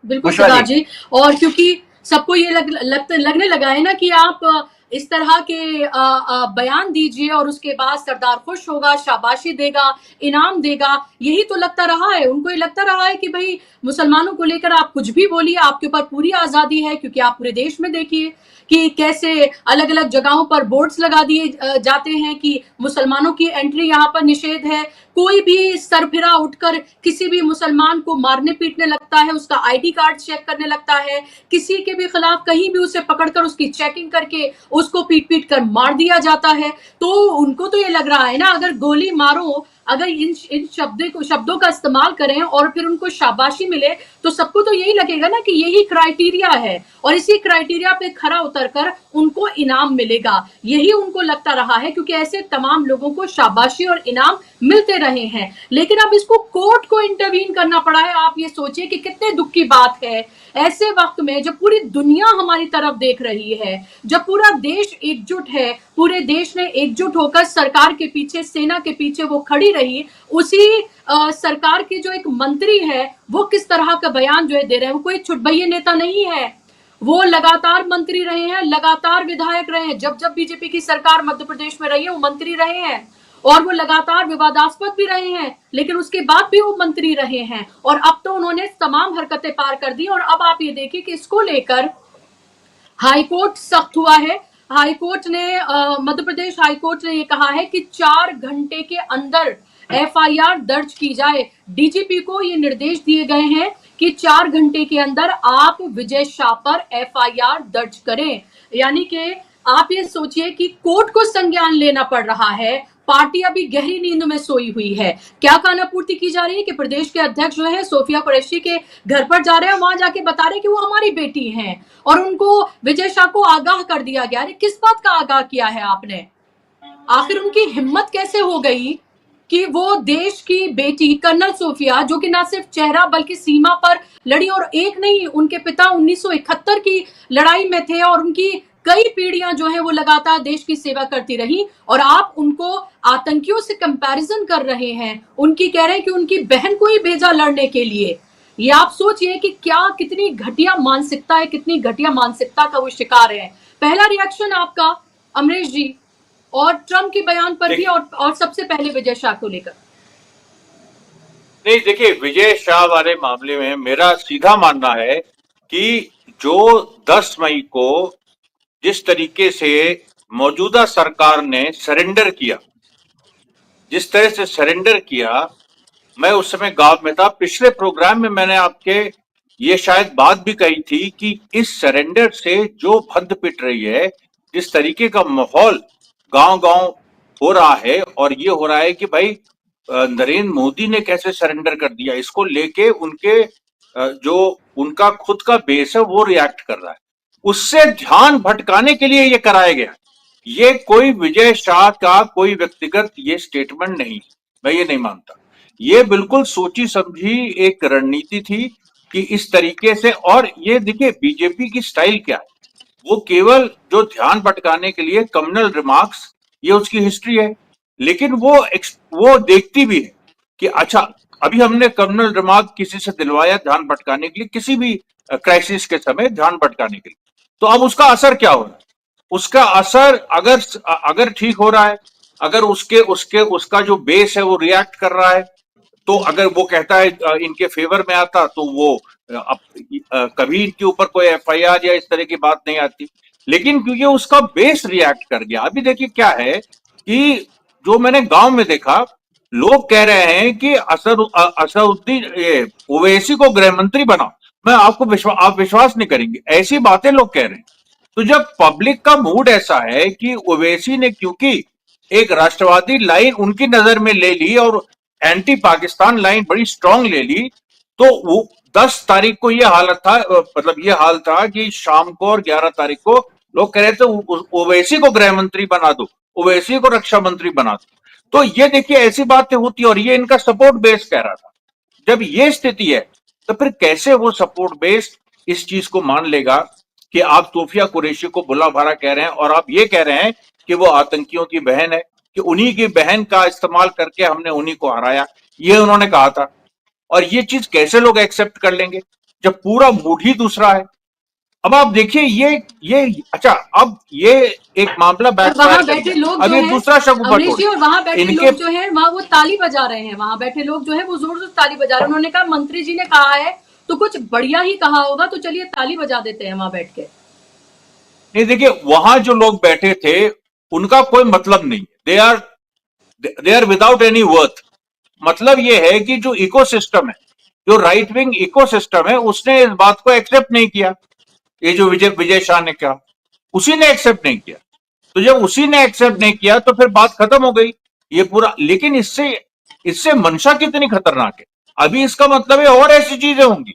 S1: बिल्कुल सरदार जी, और क्योंकि सबको ये लगने लगा है ना कि आप इस तरह के बयान दीजिए और उसके बाद सरदार खुश होगा, शाबाशी देगा, इनाम देगा, यही तो लगता रहा है उनको। ये लगता रहा है कि भाई मुसलमानों को लेकर आप कुछ भी बोलिए, आपके ऊपर पूरी आजादी है, क्योंकि आप पूरे देश में देखिए कि कैसे अलग अलग जगहों पर बोर्ड्स लगा दिए जाते हैं कि मुसलमानों की एंट्री यहाँ पर निषेध है। कोई भी सरफिरा उठकर किसी भी मुसलमान को मारने पीटने लगता है, उसका आईडी कार्ड चेक करने लगता है, किसी के भी खिलाफ कहीं भी उसे पकड़कर उसकी चेकिंग करके उसको पीट कर मार दिया जाता है। तो उनको तो ये लग रहा है ना, अगर गोली मारो, अगर इन शब्दों का इस्तेमाल करें और फिर उनको शाबाशी मिले, तो सबको तो यही लगेगा ना कि यही क्राइटेरिया है और इसी क्राइटेरिया पे खरा उतरकर उनको इनाम मिलेगा। यही उनको लगता रहा है, क्योंकि ऐसे तमाम लोगों को शाबाशी और इनाम मिलते रहे हैं। लेकिन अब इसको कोर्ट को इंटरवीन करना पड़ा है। आप ये सोचिए कि कितने दुख की बात है ऐसे वक्त में, जब पूरी दुनिया हमारी तरफ देख रही है, जब पूरा देश एकजुट है, पूरे देश ने एकजुट होकर सरकार के पीछे, सेना के पीछे वो खड़ी रही, उसी सरकार के जो एक मंत्री है वो किस तरह का बयान जो है दे रहे हैं। वो कोई छुटभैये नेता नहीं है, वो लगातार मंत्री रहे हैं, लगातार विधायक रहे हैं। जब बीजेपी की सरकार मध्य प्रदेश में रही है वो मंत्री रहे हैं और वो लगातार विवादास्पद भी रहे हैं, लेकिन उसके बाद भी वो मंत्री रहे हैं। और अब तो उन्होंने तमाम हरकतें पार कर दी और अब आप ये देखिए कि इसको लेकर हाईकोर्ट सख्त हुआ है। हाईकोर्ट ने मध्य प्रदेश हाईकोर्ट ने ये कहा है कि 4 घंटे के अंदर एफआईआर दर्ज की जाए। डीजीपी को ये निर्देश दिए गए हैं कि 4 घंटे के अंदर आप विजय शाह पर एफआईआर दर्ज करें। यानी कि आप ये सोचिए कि कोर्ट को संज्ञान लेना पड़ रहा है। पार्टी अभी गहरी नींद में सोई हुई है। क्या कानापूर्ति की जा रही है कि प्रदेश के अध्यक्ष जो है सोफिया कुरैशी के घर पर जा रहे हैं, वहां जाके बता रहे हैं कि वो हमारी बेटी हैं और उनको विजय शाह को आगाह कर दिया गया। अरे किस बात का आगाह किया है आपने? आखिर उनकी हिम्मत कैसे हो गई कि वो देश की बेटी कर्नल सोफिया, जो कि ना सिर्फ चेहरा बल्कि सीमा पर लड़ी, और एक नहीं, उनके पिता 1971 की लड़ाई में थे और उनकी कई पीढ़ियां जो है वो लगातार देश की सेवा करती रही, और आप उनको आतंकियों से कंपैरिजन कर रहे हैं। उनकी कह रहे हैं कि उनकी बहन को ही भेजा लड़ने के लिए। ये आप सोचिए कि क्या कितनी घटिया मानसिकता है, कितनी घटिया मानसिकता का वो शिकार है। पहला रिएक्शन आपका अमरीश जी, और ट्रंप के बयान पर भी, और सबसे पहले विजय शाह को लेकर।
S5: नहीं, देखिए, विजय शाह वाले मामले में मेरा सीधा मानना है कि जो 10 मई को जिस तरीके से मौजूदा सरकार ने सरेंडर किया, जिस तरह से सरेंडर किया, मैं उस समय गांव में था। पिछले प्रोग्राम में मैंने आपके ये शायद बात भी कही थी कि इस सरेंडर से जो फंद पिट रही है, जिस तरीके का माहौल गांव-गांव हो रहा है, और ये हो रहा है कि भाई नरेंद्र मोदी ने कैसे सरेंडर कर दिया, इसको लेके उनके जो उनका खुद का बेस है वो रिएक्ट कर रहा है। उससे ध्यान भटकाने के लिए ये कराया गया। ये कोई विजय शाह का कोई व्यक्तिगत ये स्टेटमेंट नहीं, मैं ये नहीं मानता। ये बिल्कुल सोची समझी एक रणनीति थी कि इस तरीके से, और ये देखिए बीजेपी की स्टाइल क्या है, वो केवल जो ध्यान भटकाने के लिए कम्युनल रिमार्क्स, ये उसकी हिस्ट्री है, लेकिन वो देखती भी है कि अच्छा अभी हमने कम्युनल रिमार्क किसी से दिलवाया ध्यान भटकाने के लिए, किसी भी क्राइसिस के समय ध्यान भटकाने के लिए, तो अब उसका असर क्या हो रहा है। उसका असर अगर अगर ठीक हो रहा है, अगर उसके उसके उसका जो बेस है वो रिएक्ट कर रहा है, तो अगर वो कहता है इनके फेवर में आता तो वो कभी इनके ऊपर कोई एफआईआर या इस तरह की बात नहीं आती। लेकिन क्योंकि उसका बेस रिएक्ट कर गया, अभी देखिए क्या है कि जो मैंने गांव में देखा, लोग कह रहे हैं कि असदुद्दीन ओवैसी को गृह मंत्री बनाओ। मैं आपको आप विश्वास नहीं करेंगे, ऐसी बातें लोग कह रहे हैं। तो जब पब्लिक का मूड ऐसा है कि ओवैसी ने क्योंकि एक राष्ट्रवादी लाइन उनकी नजर में ले ली और एंटी पाकिस्तान लाइन बड़ी स्ट्रांग ले ली, तो वो 10 तारीख को ये हालत था, मतलब ये हाल था कि शाम को और 11 तारीख को लोग कह रहे थे ओवैसी को गृह मंत्री बना दो, ओवैसी को रक्षा मंत्री बना दो। तो ये देखिए ऐसी बातें होती है, और ये इनका सपोर्ट बेस कह रहा था। जब ये स्थिति है तो फिर कैसे वो सपोर्ट बेस इस चीज को मान लेगा कि आप सोफिया कुरैशी को बुला भरा कह रहे हैं और आप ये कह रहे हैं कि वो आतंकियों की बहन है, कि उन्हीं की बहन का इस्तेमाल करके हमने उन्हीं को हराया, ये उन्होंने कहा था। और ये चीज कैसे लोग एक्सेप्ट कर लेंगे जब पूरा मूड ही दूसरा है। अब आप देखिए ये अच्छा, अब ये एक मामला बैकफायर
S1: वहां
S5: कर
S1: बैठे
S5: गया।
S1: लोग
S5: अब
S1: जो
S5: ये
S1: है
S5: दूसरा शगुफा
S1: अमरीश जी, और वहां बैठे
S5: इनके
S1: लोग जो है वहां वो ताली बजा रहे हैं, वहां बैठे लोग जो है वो जोर से ताली बजा रहे हैं। उन्होंने कहा मंत्री जी ने कहा है तो कुछ बढ़िया ही कहा होगा, तो चलिए ताली बजा देते हैं वहां बैठ के।
S5: नहीं, देखिए वहां जो लोग बैठे थे उनका कोई मतलब नहीं, they are without any worth. मतलब ये है कि जो इकोसिस्टम है, जो राइट विंग इकोसिस्टम है, उसने इस बात को एक्सेप्ट नहीं किया। ये जो विजय विजय शाह ने कहा, उसी ने एक्सेप्ट नहीं किया। तो जब उसी ने एक्सेप्ट नहीं किया तो फिर बात खत्म हो गई, ये पूरा। लेकिन इससे इससे मंशा कितनी खतरनाक है, अभी इसका मतलब है और ऐसी चीजें होंगी।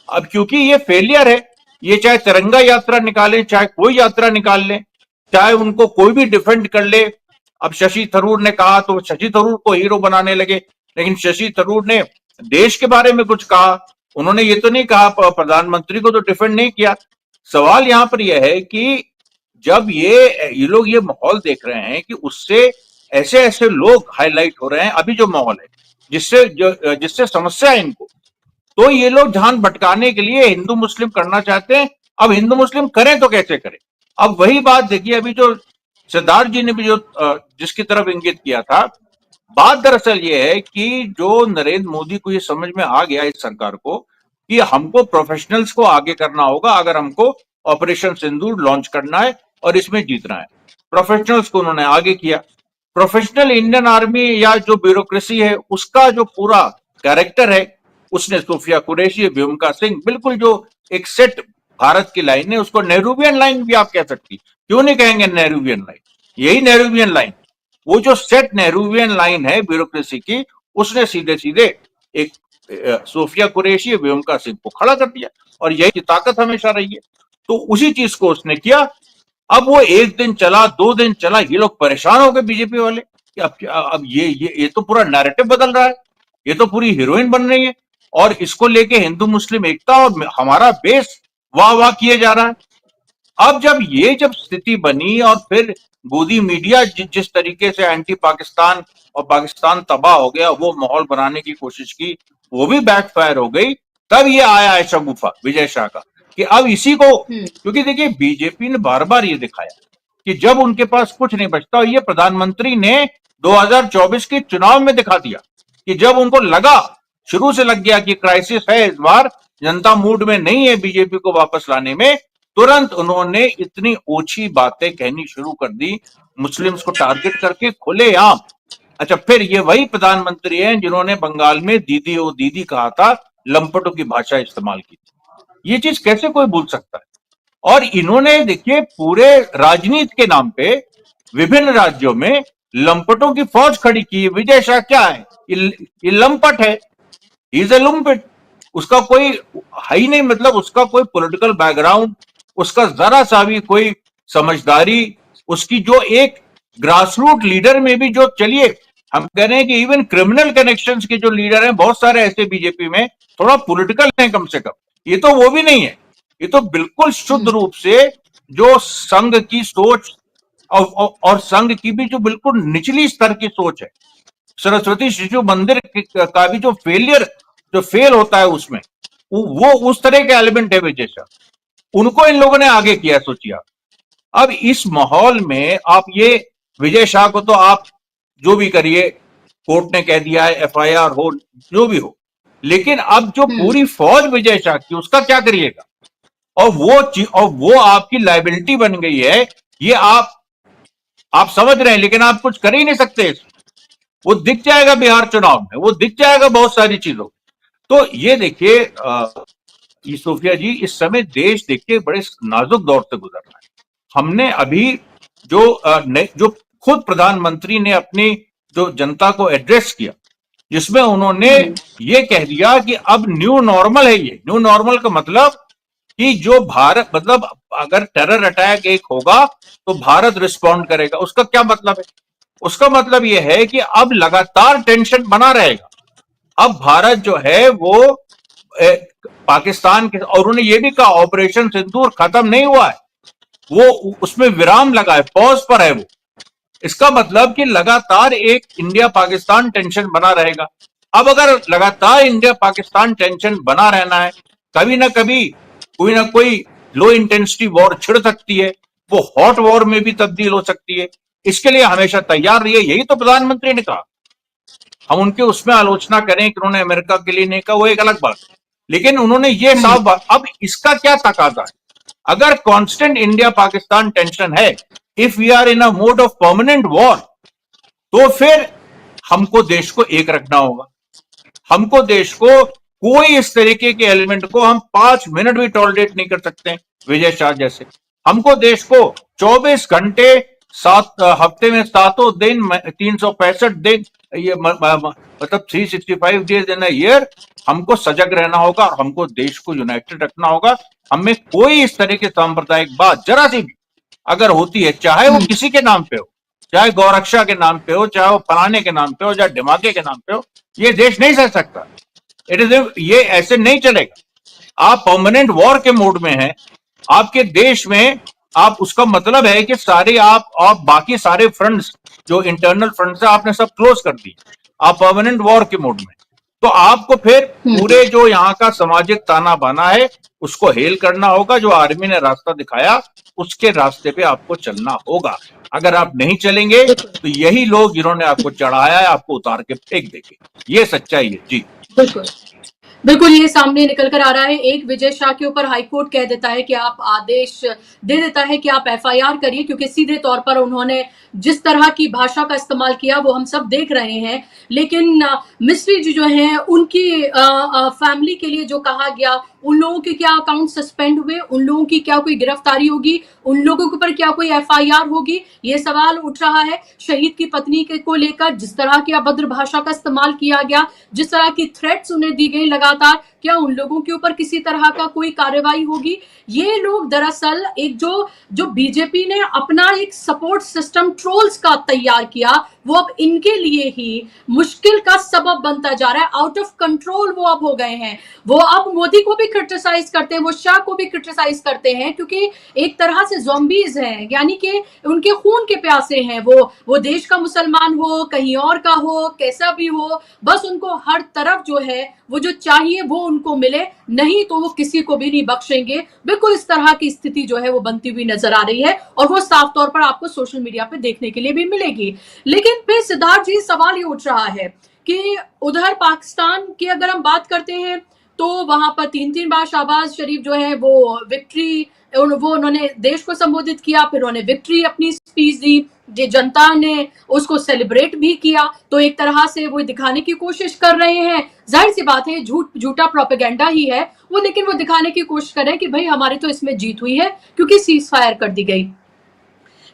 S5: अब क्योंकि ये फेलियर है, ये चाहे तिरंगा यात्रा निकालें, चाहे कोई यात्रा निकाल लें, चाहे उनको कोई भी डिफेंड कर ले। अब शशि थरूर ने कहा तो शशि थरूर को हीरो बनाने लगे, लेकिन शशि थरूर ने देश के बारे में कुछ कहा, उन्होंने ये तो नहीं कहा, प्रधानमंत्री को तो डिफेंड नहीं किया। सवाल यहां पर यह है कि जब ये लोग ये माहौल देख रहे हैं कि उससे ऐसे ऐसे लोग हाईलाइट हो रहे हैं, अभी जो माहौल है जिससे समस्या है इनको, तो ये लोग ध्यान भटकाने के लिए हिंदू मुस्लिम करना चाहते हैं। अब हिंदू मुस्लिम करें तो कैसे करें। अब वही बात देखिए, अभी जो सिद्धार्थ जी ने भी जो जिसकी तरफ इंगित किया था, बात दरअसल ये है कि जो नरेंद्र मोदी को ये समझ में आ गया इस सरकार को कि हमको प्रोफेशनल्स को आगे करना होगा अगर हमको ऑपरेशन सिंदूर लॉन्च करना है और इसमें जीतना है। प्रोफेशनल्स को उन्होंने आगे किया। प्रोफेशनल इंडियन आर्मी या जो ब्यूरोक्रेसी है उसका जो पूरा कैरेक्टर है, उसने सोफिया कुरैशी, व्योमिका सिंह, बिल्कुल जो एक सेट भारत की लाइन है, उसको नेहरूवियन लाइन भी आप कह सकती, क्यों नहीं कहेंगे नेहरूवियन लाइन, यही नेहरूवियन लाइन, वो जो सेट नेहरूवियन लाइन है ब्यूरोक्रेसी की, उसने सीधे सीधे एक सोफिया कुरैशी, व्योमिका सिंह को खड़ा कर दिया, और यही ताकत हमेशा रही है। तो उसी चीज को उसने किया। अब वो एक दिन चला, 2 दिन चला, ये लोग परेशान हो गए बीजेपी वाले कि अब ये तो पूरा नैरेटिव बदल रहा है, ये तो पूरी हीरोइन बन रही है, और इसको लेके हिंदू मुस्लिम एकता और हमारा बेस वाह वाह किए जा रहा है। अब जब स्थिति बनी और फिर गोदी मीडिया जिस तरीके से एंटी पाकिस्तान और पाकिस्तान तबाह हो गया वो माहौल बनाने की कोशिश की, वो भी बैकफायर हो गई। तब ये आया है शगुफा विजय शाह का कि अब इसी को, क्योंकि देखिए बीजेपी ने बार बार ये दिखाया कि जब उनके पास कुछ नहीं बचता, और ये प्रधानमंत्री ने 2024 के चुनाव में दिखा दिया कि जब उनको लगा, शुरू से लग गया कि क्राइसिस है, इस बार जनता मूड में नहीं है बीजेपी को वापस लाने में, तुरंत उन्होंने इतनी ओछी बातें कहनी शुरू कर दी मुस्लिम्स को टारगेट करके खुलेआम। अच्छा, फिर ये वही प्रधानमंत्री हैं जिन्होंने बंगाल में दीदी ओ दीदी कहा था, लंपटों की भाषा इस्तेमाल की थी। ये चीज कैसे कोई भूल सकता है। और इन्होंने देखिए पूरे राजनीति के नाम पे विभिन्न राज्यों में लंपटों की फौज खड़ी की। विजय शाह क्या है, ये लंपट है, इज ए लुम्पिट, उसका कोई है ही नहीं, मतलब उसका कोई पॉलिटिकल बैकग्राउंड, उसका जरा सा भी कोई समझदारी, उसकी जो एक ग्रासरूट लीडर में भी जो, चलिए हम कह रहे हैं कि इवन क्रिमिनल कनेक्शंस के जो लीडर हैं बहुत सारे ऐसे बीजेपी में, थोड़ा पॉलिटिकल हैं कम से कम, ये तो वो भी नहीं है। ये तो बिल्कुल शुद्ध रूप से जो संघ की सोच और संघ की भी जो बिल्कुल निचली स्तर की सोच है, सरस्वती शिशु मंदिर का भी जो फेल होता है उसमें, वो उस तरह के एलिमेंट है विजय शाह, उनको इन लोगों ने आगे किया। सोचिए अब इस माहौल में आप ये विजय शाह को तो आप जो भी करिए, कोर्ट ने कह दिया है, एफआईआर हो, जो भी हो, लेकिन अब जो पूरी फौज विजय शाह की, उसका क्या करिएगा? और वो आपकी लायबिलिटी बन गई है। ये आप समझ रहे हैं, लेकिन आप कुछ कर ही नहीं सकते इसमें। वो दिख जाएगा बिहार चुनाव में, वो दिख जाएगा बहुत सारी चीजों। तो ये देखिए सोफिया जी, इस समय देश देखिए बड़े नाजुक दौर से गुजर रहा है। हमने अभी जो खुद प्रधानमंत्री ने अपनी जो जनता को एड्रेस किया, जिसमें उन्होंने ये कह दिया कि अब न्यू नॉर्मल है। ये न्यू नॉर्मल का मतलब कि जो भारत, मतलब अगर टेरर अटैक एक होगा तो भारत रिस्पॉन्ड करेगा। उसका क्या मतलब है? उसका मतलब यह है कि अब लगातार टेंशन बना रहेगा। अब भारत जो है वो पाकिस्तान के, और उन्होंने ये भी कहा ऑपरेशन सिंदूर खत्म नहीं हुआ है, वो उसमें विराम लगा है, पॉज पर है वो। इसका मतलब कि लगातार एक इंडिया पाकिस्तान टेंशन बना रहेगा। अब अगर लगातार इंडिया पाकिस्तान टेंशन बना रहना है, कभी ना कभी कोई ना कोई लो इंटेंसिटी वॉर छिड़ सकती है, वो हॉट वॉर में भी तब्दील हो सकती है। इसके लिए हमेशा तैयार रहिए, यही तो प्रधानमंत्री ने कहा। हम उनके उसमें आलोचना करें कि उन्होंने अमेरिका के लिए नहीं कहा, वो एक अलग बात है, लेकिन उन्होंने ये साफ बात। अब इसका क्या तकाजा है? अगर कांस्टेंट इंडिया पाकिस्तान टेंशन है, if we are in a mode of permanent war, तो फिर हमको देश को एक रखना होगा। हमको देश को कोई इस तरीके के एलिमेंट को हम 5 मिनट भी टॉलरेट नहीं कर सकते विजय शाह जैसे। हमको देश को 24 घंटे, 7 हफ्ते में 7 दिन, 365 दिन, ये मतलब 365 डेज इन अ ईयर हमको सजग रहना होगा और हमको देश को यूनाइटेड रखना होगा। हमें कोई इस तरह की सांप्रदायिक बात जरा सी भी अगर होती है, चाहे वो किसी के नाम पे हो, चाहे गौरक्षा के नाम पे हो, चाहे वो फलाने के नाम पे हो, चाहे दिमागे के नाम पे हो, ये देश नहीं सह सकता। ये ऐसे नहीं चलेगा। आप परमानेंट वॉर के मोड में हैं, आपके देश में, आप उसका मतलब है कि सारे आप बाकी सारे फ्रंट्स जो इंटरनल फ्रंट्स है आपने सब क्लोज कर दिए, आप परमानेंट वॉर के मोड में। तो आपको फिर पूरे जो यहाँ का सामाजिक ताना बाना है उसको हेल करना होगा। जो आर्मी ने रास्ता दिखाया उसके रास्ते पे आपको चलना होगा। अगर आप नहीं चलेंगे तो यही लोग जिन्होंने आपको चढ़ाया है आपको उतार के फेंक देंगे। ये सच्चाई है जी।
S1: बिल्कुल बिल्कुल, ये सामने निकल कर आ रहा है। एक विजय शाह के ऊपर हाईकोर्ट कह देता है कि आप आदेश दे देता है कि आप एफआईआर करिए, क्योंकि सीधे तौर पर उन्होंने जिस तरह की भाषा का इस्तेमाल किया वो हम सब देख रहे हैं। लेकिन मिस्री जी जो हैं उनकी फैमिली के लिए जो कहा गया, उन लोगों के क्या अकाउंट सस्पेंड हुए, उन लोगों की क्या कोई गिरफ्तारी होगी, उन लोगों के ऊपर क्या कोई एफआईआर होगी, ये सवाल उठ रहा है। शहीद की पत्नी को लेकर जिस तरह की अभद्र भाषा का इस्तेमाल किया गया, जिस तरह की थ्रेट्स उन्हें दी गई लगातार, क्या उन लोगों के ऊपर किसी तरह का कोई कार्रवाई होगी? ये लोग दरअसल एक जो बीजेपी ने अपना एक सपोर्ट सिस्टम ट्रोल्स का तैयार किया, वो अब इनके लिए ही मुश्किल का सबब बनता जा रहा है। आउट ऑफ कंट्रोल वो अब हो गए हैं। वो अब मोदी को भी क्रिटिसाइज करते हैं, वो शाह को भी क्रिटिसाइज करते हैं, क्योंकि एक तरह से ज़ॉम्बीज हैं, यानी कि उनके खून के प्यासे हैं। वो देश का मुसलमान हो, कहीं और का हो, कैसा भी हो, बस उनको हर तरफ जो है वो जो चाहिए वो उनको मिले, नहीं तो वो किसी को भी नहीं बख्शेंगे। बिल्कुल इस तरह की स्थिति जो है वो बनती हुई नजर आ रही है, और वो साफ तौर पर आपको सोशल मीडिया पे देखने के लिए भी मिलेगी। लेकिन फिर सिद्धार्थ जी, सवाल ये उठ रहा है कि उधर पाकिस्तान की अगर हम बात करते हैं तो वहां पर 3 बार शहबाज शरीफ जो है वो विक्ट्री, वो उन्होंने देश को संबोधित किया, फिर उन्होंने विक्ट्री अपनी स्पीच दी, जनता ने उसको सेलिब्रेट भी किया। तो एक तरह से वो दिखाने की कोशिश कर रहे हैं, जाहिर सी बात है झूठा प्रोपेगेंडा ही है वो, लेकिन वो दिखाने की कोशिश कर रहे हैं कि भाई हमारी तो इसमें जीत हुई है क्योंकि सीज फायर कर दी गई।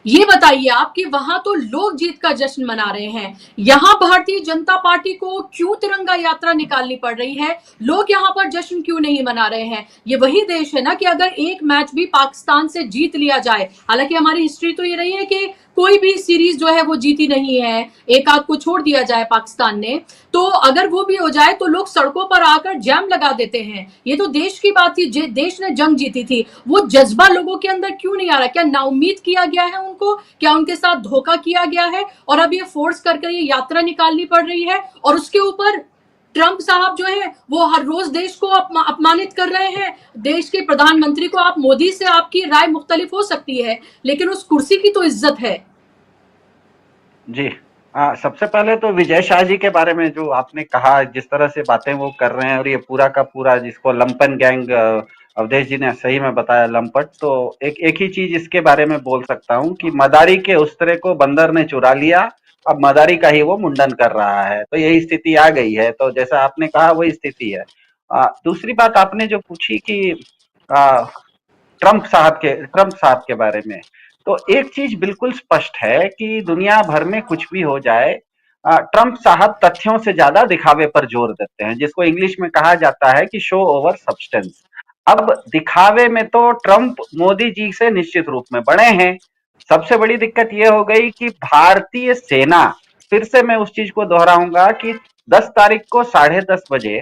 S1: ये बताइए आप कि वहां तो लोग जीत का जश्न मना रहे हैं, यहाँ भारतीय जनता पार्टी को क्यों तिरंगा यात्रा निकालनी पड़ रही है? लोग यहाँ पर जश्न क्यों नहीं मना रहे हैं? ये वही देश है ना कि अगर एक मैच भी पाकिस्तान से जीत लिया जाए, हालांकि हमारी हिस्ट्री तो ये रही है कि कोई भी सीरीज जो है वो जीती नहीं है, एक आध को छोड़ दिया जाए पाकिस्तान ने, तो अगर वो भी हो जाए तो लोग सड़कों पर आकर जैम लगा देते हैं। ये तो देश की बात थी, देश ने जंग जीती थी, वो जज्बा लोगों के अंदर क्यों नहीं आ रहा? क्या नाउम्मीद किया गया है उनको? क्या उनके साथ धोखा किया गया है? और अब ये फोर्स करके ये यात्रा निकालनी पड़ रही है, और उसके ऊपर ट्रंप साहब जो है वो हर रोज देश को अपमानित कर रहे हैं। देश के प्रधानमंत्री को, आप मोदी से आपकी राय मुख्तलिफ हो सकती है, लेकिन उस कुर्सी की तो इज्जत है।
S4: जी। सबसे पहले तो विजय शाह जी के बारे में जो आपने कहा, जिस तरह से बातें वो कर रहे हैं, और ये पूरा का पूरा जिसको लंपन गैंग, अवधेश जी ने सही में बताया, लंपट। तो एक ही चीज इसके बारे में बोल सकता हूँ कि मदारी के उस्तरे को बंदर ने चुरा लिया, अब मदारी का ही वो मुंडन कर रहा है। तो यही स्थिति आ गई है। तो जैसा आपने कहा वही स्थिति है। दूसरी बात आपने जो पूछी कि आ, ट्रंप साहब के बारे में, तो एक चीज बिल्कुल स्पष्ट है कि दुनिया भर में कुछ भी हो जाए, ट्रंप साहब तथ्यों से ज्यादा दिखावे पर जोर देते हैं, जिसको इंग्लिश में कहा जाता है कि शो ओवर सब्सटेंस। अब दिखावे में तो ट्रंप मोदी जी से निश्चित रूप में बड़े हैं। सबसे बड़ी दिक्कत यह हो गई कि भारतीय सेना, फिर से मैं उस चीज को दोहराऊंगा कि 10 तारीख को 10:30 बजे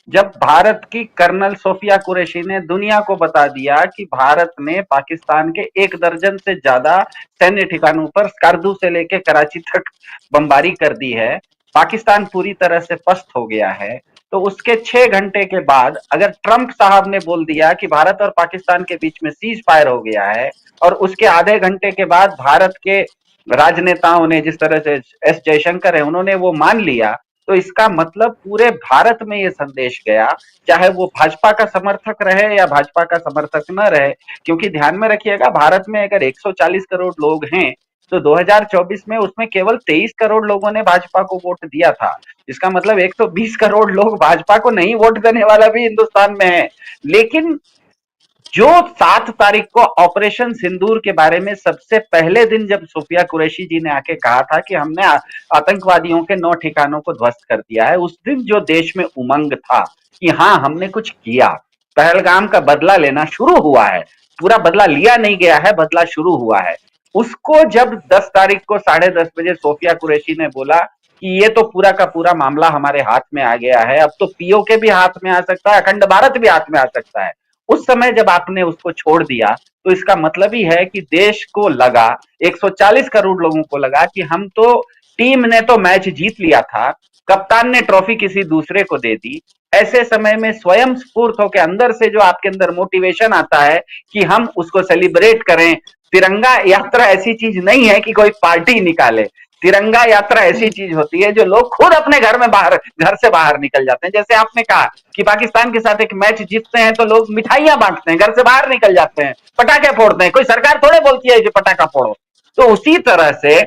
S4: जब भारत की कर्नल सोफिया कुरैशी ने दुनिया को बता दिया कि भारत ने पाकिस्तान के 1 दर्जन से ज्यादा सैन्य ठिकानों पर स्कार्दू से लेकर कराची तक बमबारी कर दी है, पाकिस्तान पूरी तरह से पस्त हो गया है, तो उसके 6 घंटे के बाद अगर ट्रंप साहब ने बोल दिया कि भारत और पाकिस्तान के बीच में सीज फायर हो गया है, और उसके आधे घंटे के बाद भारत के राजनेताओं ने, जिस तरह से एस जयशंकर है, उन्होंने वो मान लिया, तो इसका मतलब पूरे भारत में ये संदेश गया, चाहे वो भाजपा का समर्थक रहे या भाजपा का समर्थक न रहे। क्योंकि ध्यान में रखिएगा, भारत में अगर 140 करोड़ लोग हैं, तो 2024 में उसमें केवल 23 करोड़ लोगों ने भाजपा को वोट दिया था। इसका मतलब 120 करोड़ लोग भाजपा को नहीं वोट देने वाला भी हिंदुस्तान में है। लेकिन जो 7 तारीख को ऑपरेशन सिंदूर के बारे में सबसे पहले दिन जब सोफिया कुरैशी जी ने आके कहा था कि हमने आतंकवादियों के 9 ठिकानों को ध्वस्त कर दिया है, उस दिन जो देश में उमंग था कि हाँ हमने कुछ किया, पहलगाम का बदला लेना शुरू हुआ है, पूरा बदला लिया नहीं गया है, बदला शुरू हुआ है, उसको जब 10 तारीख को 10:30 बजे सोफिया कुरैशी ने बोला कि ये तो पूरा का पूरा मामला हमारे हाथ में आ गया है, अब तो पीओके भी हाथ में आ सकता है, अखंड भारत भी हाथ में आ सकता है, उस समय जब आपने उसको छोड़ दिया, तो इसका मतलब ही है कि देश को लगा, 140 करोड़ लोगों को लगा कि हम तो, टीम ने तो मैच जीत लिया था, कप्तान ने ट्रॉफी किसी दूसरे को दे दी। ऐसे समय में स्वयं स्फूर्त होकर अंदर से जो आपके अंदर मोटिवेशन आता है कि हम उसको सेलिब्रेट करें। तिरंगा यात्रा ऐसी चीज नहीं है कि कोई पार्टी निकाले, तिरंगा यात्रा ऐसी चीज होती है जो लोग खुद अपने घर से बाहर निकल जाते हैं। जैसे आपने कहा कि पाकिस्तान के साथ एक मैच जीतते हैं तो लोग मिठाइयां बांटते हैं, घर से बाहर निकल जाते हैं, पटाखे फोड़ते हैं, कोई सरकार थोड़े बोलती है जो पटाखा फोड़ो। तो उसी तरह से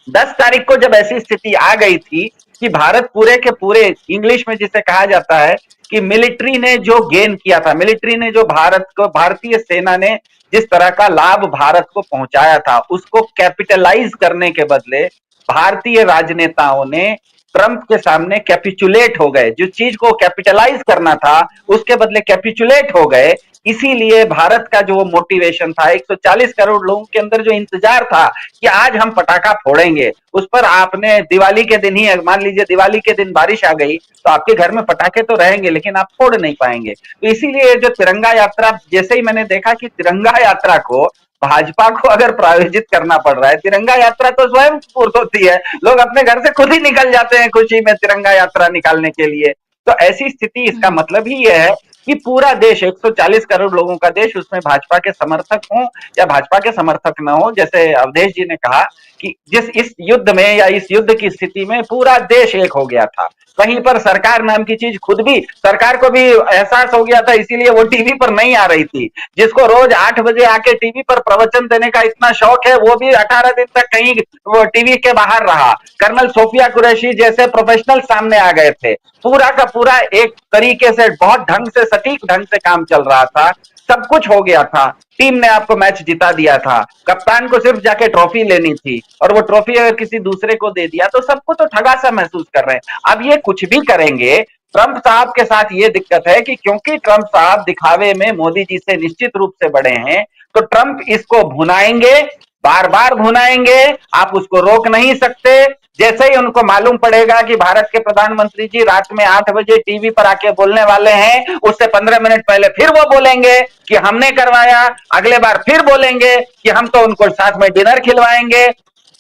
S4: 10 तारीख को जब ऐसी स्थिति आ गई थी कि भारत पूरे के पूरे, इंग्लिश में जिसे कहा जाता है कि मिलिट्री ने जो गेन किया था, मिलिट्री ने जो भारतीय सेना ने जिस तरह का लाभ भारत को पहुंचाया था, उसको कैपिटलाइज करने के बदले भारतीय राजनेताओं ने ट्रंप के सामने कैपिचुलेट हो गए। जो चीज को कैपिटलाइज करना था उसके बदले कैपिचुलेट हो गए। इसीलिए भारत का जो मोटिवेशन था, 140 करोड़ लोगों के अंदर जो इंतजार था कि आज हम पटाखा फोड़ेंगे, उस पर आपने दिवाली के दिन ही, मान लीजिए दिवाली के दिन बारिश आ गई तो आपके घर में पटाखे तो रहेंगे लेकिन आप फोड़ नहीं पाएंगे। तो इसीलिए जो तिरंगा यात्रा, जैसे ही मैंने देखा कि तिरंगा यात्रा को भाजपा को अगर प्रायोजित करना पड़ रहा है, तिरंगा यात्रा तो स्वयं स्फूर्त होती है, लोग अपने घर से खुद ही निकल जाते हैं खुशी में तिरंगा यात्रा निकालने के लिए। तो ऐसी स्थिति, इसका मतलब ही यह है कि पूरा देश, 140 करोड़ लोगों का देश, उसमें भाजपा के समर्थक हों या भाजपा के समर्थक न हो, जैसे अवधेश जी ने कहा कि इस युद्ध में या इस युद्ध की स्थिति में पूरा देश एक हो गया था। कहीं पर सरकार नाम की चीज, खुद भी सरकार को भी एहसास हो गया था, इसीलिए वो टीवी पर नहीं आ रही थी। जिसको रोज 8 बजे आके टीवी पर प्रवचन देने का इतना शौक है, वो भी 18 दिन तक कहीं वो टीवी के बाहर रहा। कर्नल सोफिया कुरैशी जैसे प्रोफेशनल सामने आ गए थे, पूरा का पूरा एक तरीके से बहुत ढंग से, सटीक ढंग से काम चल रहा था, सब कुछ हो गया था, टीम ने आपको मैच जिता दिया था, कप्तान को सिर्फ जाके ट्रॉफी लेनी थी, और वो ट्रॉफी अगर किसी दूसरे को दे दिया तो सबको तो ठगा सा महसूस कर रहे हैं। अब ये कुछ भी करेंगे, ट्रंप साहब के साथ ये दिक्कत है कि क्योंकि ट्रंप साहब दिखावे में मोदी जी से निश्चित रूप से बड़े हैं, तो ट्रंप इसको भुनाएंगे, बार बार भुनाएंगे, आप उसको रोक नहीं सकते। जैसे ही उनको मालूम पड़ेगा कि भारत के प्रधानमंत्री जी रात में 8 बजे टीवी पर आके बोलने वाले हैं, उससे 15 मिनट पहले फिर वो बोलेंगे कि हमने करवाया, अगले बार फिर बोलेंगे कि हम तो उनको साथ में डिनर खिलवाएंगे,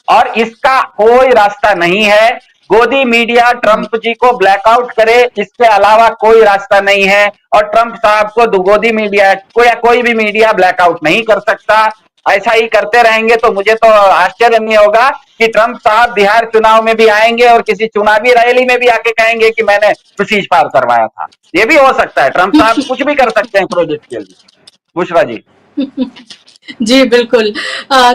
S4: और इसका कोई रास्ता नहीं है। गोदी मीडिया ट्रंप जी को ब्लैकआउट करे, इसके अलावा कोई रास्ता नहीं है। और ट्रंप साहब को गोदी मीडिया कोई भी मीडिया ब्लैकआउट नहीं कर सकता। ऐसा ही करते रहेंगे तो मुझे तो आश्चर्य नहीं होगा कि ट्रंप साहब बिहार चुनाव में भी आएंगे और किसी चुनावी रैली में भी आके कहेंगे कि मैंने सीज पार करवाया था। ये भी हो सकता है, ट्रंप साहब कुछ भी कर सकते हैं प्रोजेक्ट के लिए। बुशरा जी।
S1: जी बिल्कुल।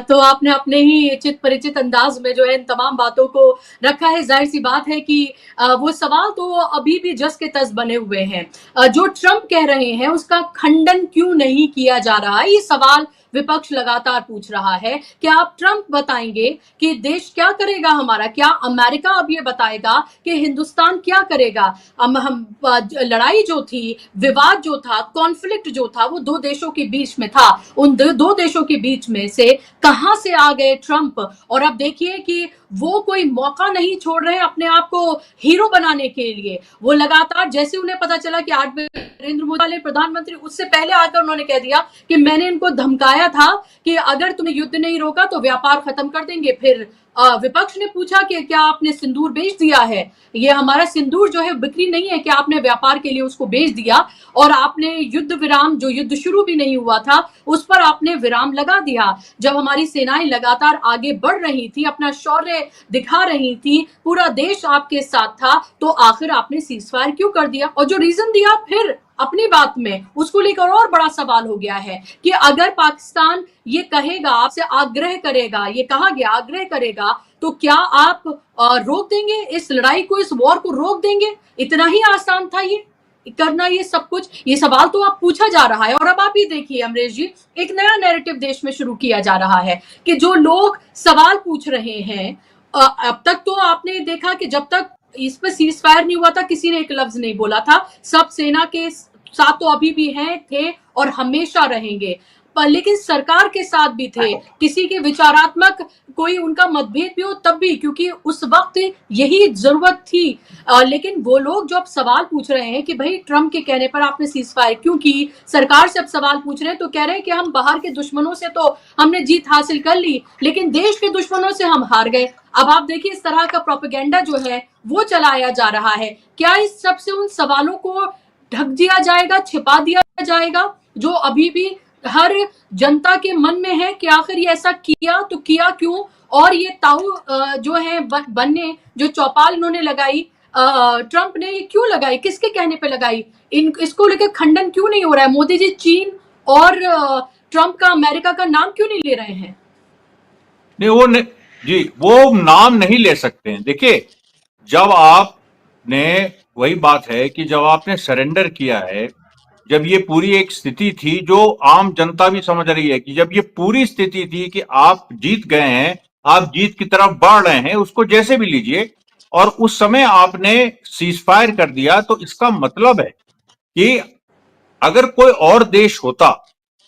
S1: तो आपने अपने ही चित परिचित अंदाज में जो है इन तमाम बातों को रखा है। जाहिर सी बात है कि वो सवाल तो अभी भी जस के तस बने हुए हैं। जो ट्रंप कह रहे हैं उसका खंडन क्यों नहीं किया जा रहा है, ये सवाल विपक्ष लगातार पूछ रहा है। क्या आप ट्रंप बताएंगे कि देश क्या करेगा हमारा? क्या अमेरिका अब ये बताएगा कि हिंदुस्तान क्या करेगा? हम लड़ाई जो थी, विवाद जो था, कॉन्फ्लिक्ट जो था, वो दो देशों के बीच में था। उन दो देशों के बीच में से कहां से आ गए ट्रंप? और अब देखिए कि वो कोई मौका नहीं छोड़ रहे हैं अपने आप को हीरो बनाने के लिए। वो लगातार, जैसे उन्हें पता चला कि 8 नरेंद्र मोदी वाले प्रधानमंत्री, उससे पहले आकर उन्होंने कह दिया कि मैंने इनको धमकाया था कि अगर तुमने युद्ध नहीं रोका तो व्यापार खत्म कर देंगे। फिर विपक्ष ने पूछा कि क्या आपने सिंदूर बेच दिया है? ये हमारा सिंदूर जो है बिक्री नहीं है, क्या आपने व्यापार के लिए उसको बेच दिया? और आपने युद्ध विराम, जो युद्ध शुरू भी नहीं हुआ था, उस पर आपने विराम लगा दिया। जब हमारी सेनाएं लगातार आगे बढ़ रही थी, अपना शौर्य दिखा रही थी, पूरा देश आपके साथ था, तो आखिर आपने सीजफायर क्यों कर दिया? और जो रीजन दिया फिर अपनी बात में, उसको लेकर और बड़ा सवाल हो गया है कि अगर पाकिस्तान ये कहेगा, आपसे आग्रह करेगा, ये कहा गया आग्रह करेगा, तो क्या आप रोक देंगे इस लड़ाई को, इस वॉर को रोक देंगे? इतना ही आसान था ये करना, ये सब कुछ? ये सवाल तो आप पूछा जा रहा है। और अब आप ही देखिए अमरीश जी, एक नया नैरेटिव देश में शुरू किया जा रहा है कि जो लोग सवाल पूछ रहे हैं, अब तक तो आपने देखा कि जब तक इस पर सीज फायर नहीं हुआ था, किसी ने एक लफ्ज नहीं बोला था। सब सेना के साथ तो अभी भी हैं, थे और हमेशा रहेंगे, पर लेकिन सरकार के साथ भी थे। किसी के विचारात्मक कोई उनका मतभेद भी हो तब भी, क्योंकि उस वक्त यही जरूरत थी। लेकिन वो लोग जो अब सवाल पूछ रहे हैं कि भाई ट्रंप के कहने पर आपने सीज फायर क्यों की, सरकार से अब सवाल पूछ रहे हैं, तो कह रहे हैं कि हम बाहर के दुश्मनों से तो हमने जीत हासिल कर ली, लेकिन देश के दुश्मनों से हम हार गए। अब आप देखिए इस तरह का प्रोपेगेंडा जो है वो चलाया जा रहा है। क्या इस सबसे उन सवालों को ढक दिया जाएगा, छिपा दिया जाएगा, जो अभी भी हर जनता के मन में है कि आखिर ये ऐसा किया तो किया क्यों? और ये ताऊ जो है बनने जो चौपाल इन्होंने लगाई, ट्रंप ने, ये क्यों लगाई, किसके कहने पे लगाई? इसको लेकर खंडन क्यों नहीं हो रहा है? मोदी जी चीन और ट्रंप का, अमेरिका का नाम क्यों नहीं ले रहे हैं?
S5: जी वो नाम नहीं ले सकते हैं। देखिए, जब आपने, वही बात है कि जब आपने सरेंडर किया है, जब ये पूरी एक स्थिति थी जो आम जनता भी समझ रही है कि जब ये पूरी स्थिति थी कि आप जीत गए हैं, आप जीत की तरफ बढ़ रहे हैं, उसको जैसे भी लीजिए, और उस समय आपने सीजफायर कर दिया, तो इसका मतलब है कि अगर कोई और देश होता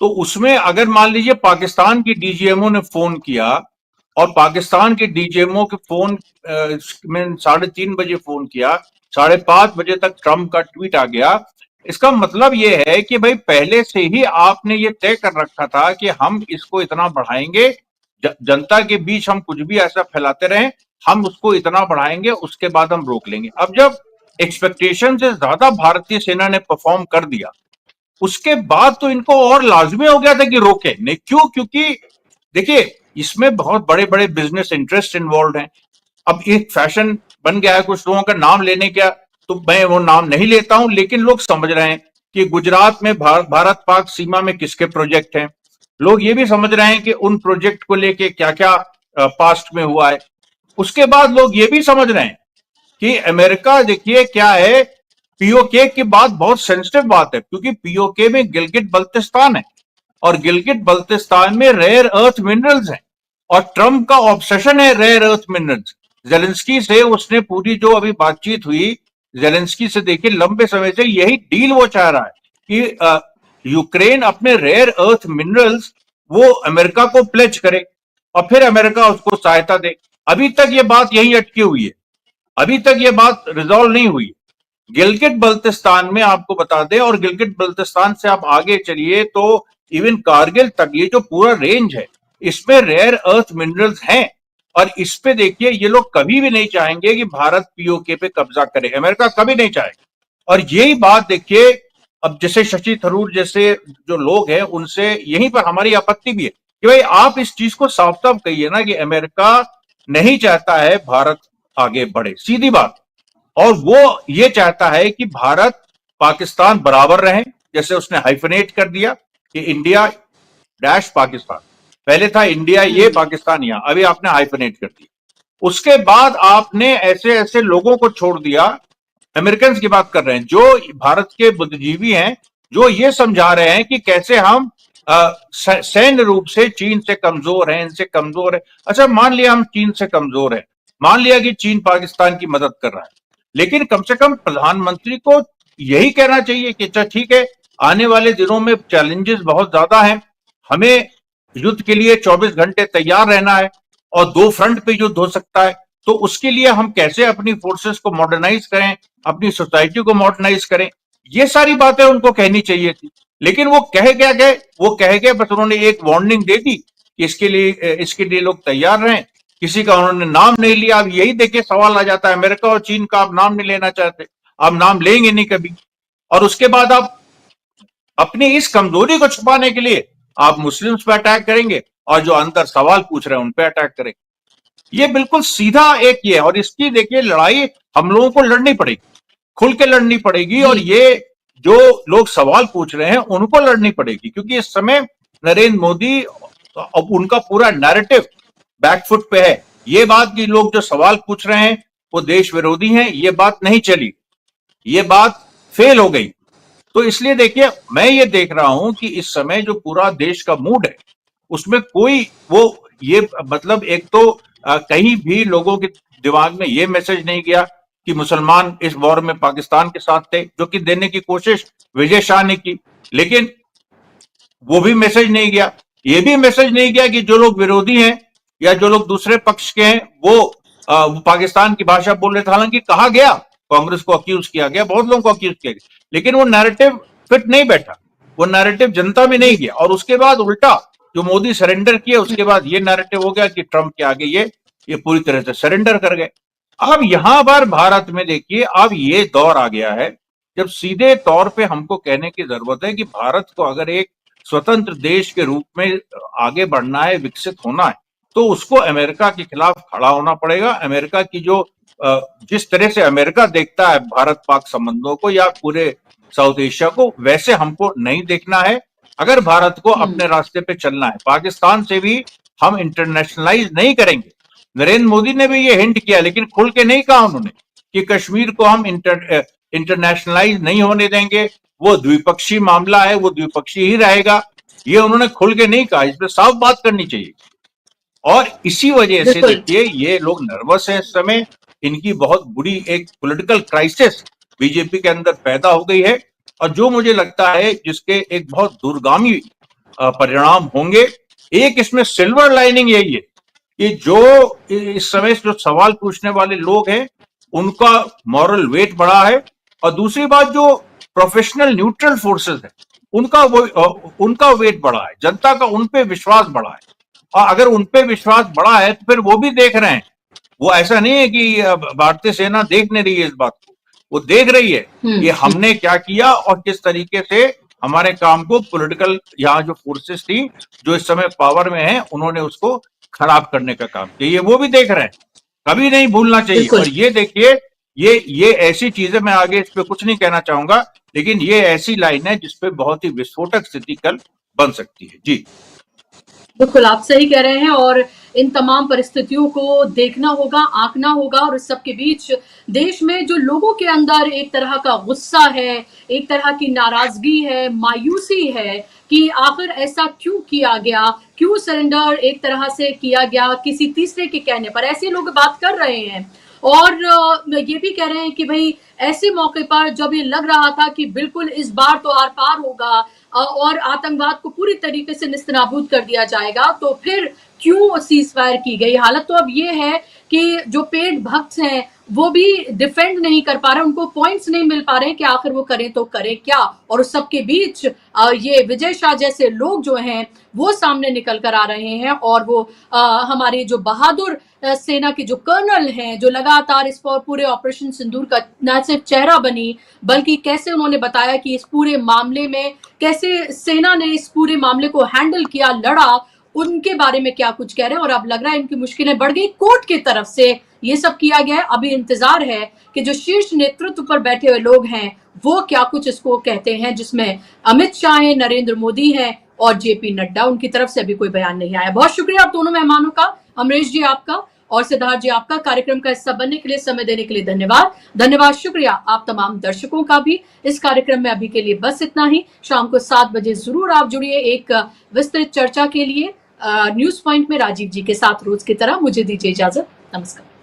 S5: तो उसमें अगर मान लीजिए पाकिस्तान की डीजीएमओ ने फोन किया और पाकिस्तान के डीजीएमओ के फोन में 3:30 बजे फोन किया, 5:30 बजे तक ट्रंप का ट्वीट आ गया, इसका मतलब यह है कि भाई पहले से ही आपने ये तय कर रखा था कि हम इसको इतना बढ़ाएंगे, जनता के बीच हम कुछ भी ऐसा फैलाते रहें, हम उसको इतना बढ़ाएंगे, उसके बाद हम रोक लेंगे। अब जब एक्सपेक्टेशन से ज्यादा भारतीय सेना ने परफॉर्म कर दिया, उसके बाद तो इनको और लाजमी हो गया था कि रोके नहीं। क्यों? क्योंकि देखिए, इसमें बहुत बड़े बड़े बिजनेस इंटरेस्ट इन्वॉल्व हैं। अब एक फैशन बन गया है कुछ लोगों का नाम लेने का, तो मैं वो नाम नहीं लेता हूं, लेकिन लोग समझ रहे हैं कि गुजरात में भारत पाक सीमा में किसके प्रोजेक्ट हैं। लोग ये भी समझ रहे हैं कि उन प्रोजेक्ट को लेके क्या क्या पास्ट में हुआ है। उसके बाद लोग ये भी समझ रहे हैं कि अमेरिका, देखिए क्या है, पीओके की बात बहुत सेंसिटिव बात है, क्योंकि पीओके में गिलगिट बल्तिस्तान है और गिलगिट बल्तिस्तान में रेयर अर्थ मिनरल्स हैं, और ट्रंप का ऑब्सेशन है रेयर अर्थ मिनरल्स। जेलेंस्की से उसने पूरी जो अभी बातचीत हुई, जेलेंस्की से देखिए लंबे समय से यही डील वो चाह रहा है कि यूक्रेन अपने रेयर अर्थ मिनरल्स वो अमेरिका को प्लेज करे और फिर अमेरिका उसको सहायता दे। अभी तक ये बात यही अटकी हुई है, अभी तक ये बात रिजॉल्व नहीं हुई। गिलगिट बल्तिस्तान में आपको बता दें, और गिलगिट बल्तिस्तान से आप आगे चलिए तो इवन कारगिल तक ये जो पूरा रेंज है, इसमें रेयर अर्थ मिनरल्स हैं, और इस पे देखिए ये लोग कभी भी नहीं चाहेंगे कि भारत पीओके पे कब्जा करे, अमेरिका कभी नहीं चाहेगा। और यही बात देखिए, अब जैसे शशि थरूर जैसे जो लोग हैं उनसे यहीं पर हमारी आपत्ति भी है कि भाई आप इस चीज को साफ साफ कहिए ना कि अमेरिका नहीं चाहता है भारत आगे बढ़े, सीधी बात। और वो ये चाहता है कि भारत पाकिस्तान बराबर रहे, जैसे उसने हाइफनेट कर दिया कि इंडिया डैश पाकिस्तान, पहले था इंडिया ये पाकिस्तान यहां, अभी आपने हाइफनेट कर दिया। उसके बाद आपने ऐसे ऐसे लोगों को छोड़ दिया, अमेरिकन की बात कर रहे हैं, जो भारत के बुद्धिजीवी हैं, जो ये समझा रहे हैं कि कैसे हम सैन्य रूप से चीन से कमजोर हैं, इनसे कमजोर है। अच्छा, मान लिया हम चीन से कमजोर है, मान लिया कि चीन पाकिस्तान की मदद कर रहा है, लेकिन कम से कम प्रधानमंत्री को यही कहना चाहिए कि अच्छा ठीक है, आने वाले दिनों में चैलेंजेस बहुत ज्यादा हैं, हमें युद्ध के लिए 24 घंटे तैयार रहना है और दो फ्रंट पे युद्ध हो सकता है, तो उसके लिए हम कैसे अपनी फोर्सेस को मॉडर्नाइज करें, अपनी सोसाइटी को मॉडर्नाइज करें, ये सारी बातें उनको कहनी चाहिए थी। लेकिन वो कह क्या गए, वो कह गए बस उन्होंने एक वार्निंग दे दी कि इसके लिए लोग तैयार रहें, किसी का उन्होंने नाम नहीं लिया। अब यही देखिए सवाल आ जाता है, अमेरिका और चीन का आप नाम नहीं लेना चाहते, आप नाम लेंगे नहीं कभी, और उसके बाद आप अपनी इस कमजोरी को छुपाने के लिए आप मुस्लिम्स पे अटैक करेंगे और जो अंदर सवाल पूछ रहे हैं उन पे अटैक करेंगे। ये बिल्कुल सीधा एक ये है, और इसकी देखिए लड़ाई हम लोगों को लड़नी पड़ेगी, खुल के लड़नी पड़ेगी, और ये जो लोग सवाल पूछ रहे हैं उनको लड़नी पड़ेगी, क्योंकि इस समय नरेंद्र मोदी अब उनका पूरा नैरेटिव बैकफुट पे है। ये बात कि लोग जो सवाल पूछ रहे हैं वो देश विरोधी हैं, ये बात नहीं चली, ये बात फेल हो गई। तो इसलिए देखिए मैं ये देख रहा हूं कि इस समय जो पूरा देश का मूड है उसमें कोई वो ये मतलब एक तो कहीं भी लोगों के दिमाग में ये मैसेज नहीं गया कि मुसलमान इस वॉर में पाकिस्तान के साथ थे, जो कि देने की कोशिश विजय शाह ने की, लेकिन वो भी मैसेज नहीं गया। ये भी मैसेज नहीं गया कि जो लोग विरोधी हैं या जो लोग दूसरे पक्ष के हैं वो पाकिस्तान की भाषा बोल रहे थे। हालांकि कहा गया, कांग्रेस को अक्यूज किया गया, बहुत लोगों को अक्यूज किया गया, लेकिन वो नैरेटिव फिट नहीं बैठा, वो नैरेटिव जनता में नहीं गया। और उसके बाद उल्टा जो मोदी सरेंडर किए, उसके बाद ये नैरेटिव हो गया कि ट्रंप के आगे ये पूरी तरह से सरेंडर कर गए। अब यहां पर भारत में देखिए अब ये दौर आ गया है जब सीधे तौर पे हमको कहने की जरूरत है कि भारत को अगर एक स्वतंत्र देश के रूप में आगे बढ़ना है, विकसित होना है, तो उसको अमेरिका के खिलाफ खड़ा होना पड़ेगा। अमेरिका की जो जिस तरह से अमेरिका देखता है भारत पाक संबंधों को या पूरे साउथ एशिया को, वैसे हमको नहीं देखना है। अगर भारत को अपने रास्ते पे चलना है, पाकिस्तान से भी हम इंटरनेशनलाइज नहीं करेंगे। नरेंद्र मोदी ने भी ये हिंट किया, लेकिन खुल के नहीं कहा उन्होंने कि कश्मीर को हम इंटरनेशनलाइज नहीं होने देंगे, वो द्विपक्षीय मामला है, वो द्विपक्षीय ही रहेगा, ये उन्होंने खुल के नहीं कहा। इस पे साफ बात करनी चाहिए। और इसी वजह से देखिए ये लोग नर्वस हैं इस समय, इनकी बहुत बुरी एक पॉलिटिकल क्राइसिस बीजेपी के अंदर पैदा हो गई है, और जो मुझे लगता है जिसके एक बहुत दूरगामी परिणाम होंगे। एक इसमें सिल्वर लाइनिंग यही है कि जो इस समय जो सवाल पूछने वाले लोग हैं उनका मॉरल वेट बढ़ा है, और दूसरी बात जो प्रोफेशनल न्यूट्रल फोर्सेस है उनका वेट बढ़ा है, जनता का उन पे विश्वास बढ़ा है। और अगर उन पे विश्वास बढ़ा है तो फिर वो भी देख रहे हैं, वो ऐसा नहीं है कि भारतीय सेना देख नहीं रही है इस बात को, वो देख रही है कि हमने क्या किया और किस तरीके से हमारे काम को पॉलिटिकल यहाँ जो फोर्सेस थी जो इस समय पावर में है उन्होंने उसको खराब करने का काम किया, ये वो भी देख रहे हैं, कभी नहीं भूलना चाहिए। और ये देखिए ये ऐसी चीजें, मैं आगे इस पे कुछ नहीं कहना चाहूंगा, लेकिन ये ऐसी लाइन है जिसपे बहुत ही विस्फोटक स्थिति कल बन सकती है। जी
S1: बिल्कुल, आप सही कह रहे हैं, और इन तमाम परिस्थितियों को देखना होगा, आंकना होगा, और इस सब के बीच देश में जो लोगों के अंदर एक तरह का गुस्सा है, एक तरह की नाराजगी है, मायूसी है कि आखिर ऐसा क्यों किया गया, क्यों सरेंडर एक तरह से किया गया किसी तीसरे के कहने पर, ऐसे लोग बात कर रहे हैं। और ये भी कह रहे हैं कि भाई ऐसे मौके पर जब ये लग रहा था कि बिल्कुल इस बार तो आर पार होगा और आतंकवाद को पूरी तरीके से निस्तनाबूद कर दिया जाएगा, तो फिर क्यों सीज फायर की गई। हालत तो अब ये है कि जो पेट भक्त हैं वो भी डिफेंड नहीं कर पा रहे, उनको पॉइंट्स नहीं मिल पा रहे कि आखिर वो करें तो करें क्या। और उस सबके बीच ये विजय शाह जैसे लोग जो हैं वो सामने निकल कर आ रहे हैं और वो हमारे जो बहादुर सेना के जो कर्नल हैं, जो लगातार इस पूरे ऑपरेशन सिंदूर का न सिर्फ चेहरा बनी बल्कि कैसे उन्होंने बताया कि इस पूरे मामले में कैसे सेना ने इस पूरे मामले को हैंडल किया, लड़ा, उनके बारे में क्या कुछ कह रहे हैं। और अब लग रहा है इनकी मुश्किलें बढ़ गई, कोर्ट की तरफ से ये सब किया गया है। अभी इंतजार है कि जो शीर्ष नेतृत्व पर बैठे हुए लोग हैं वो क्या कुछ इसको कहते हैं, जिसमें अमित शाह हैं, नरेंद्र मोदी हैं और जेपी नड्डा। उनकी तरफ से अभी कोई बयान नहीं आया। बहुत शुक्रिया आप दोनों मेहमानों का, अमरीश जी आपका और सिद्धार्थ जी आपका, कार्यक्रम का हिस्सा बनने के लिए, समय देने के लिए धन्यवाद। शुक्रिया आप तमाम दर्शकों का भी। इस कार्यक्रम में अभी के लिए बस इतना ही। शाम को 7 बजे जरूर आप जुड़िए एक विस्तृत चर्चा के लिए न्यूज पॉइंट में राजीव जी के साथ रोज की तरह। मुझे दीजिए इजाजत, नमस्कार।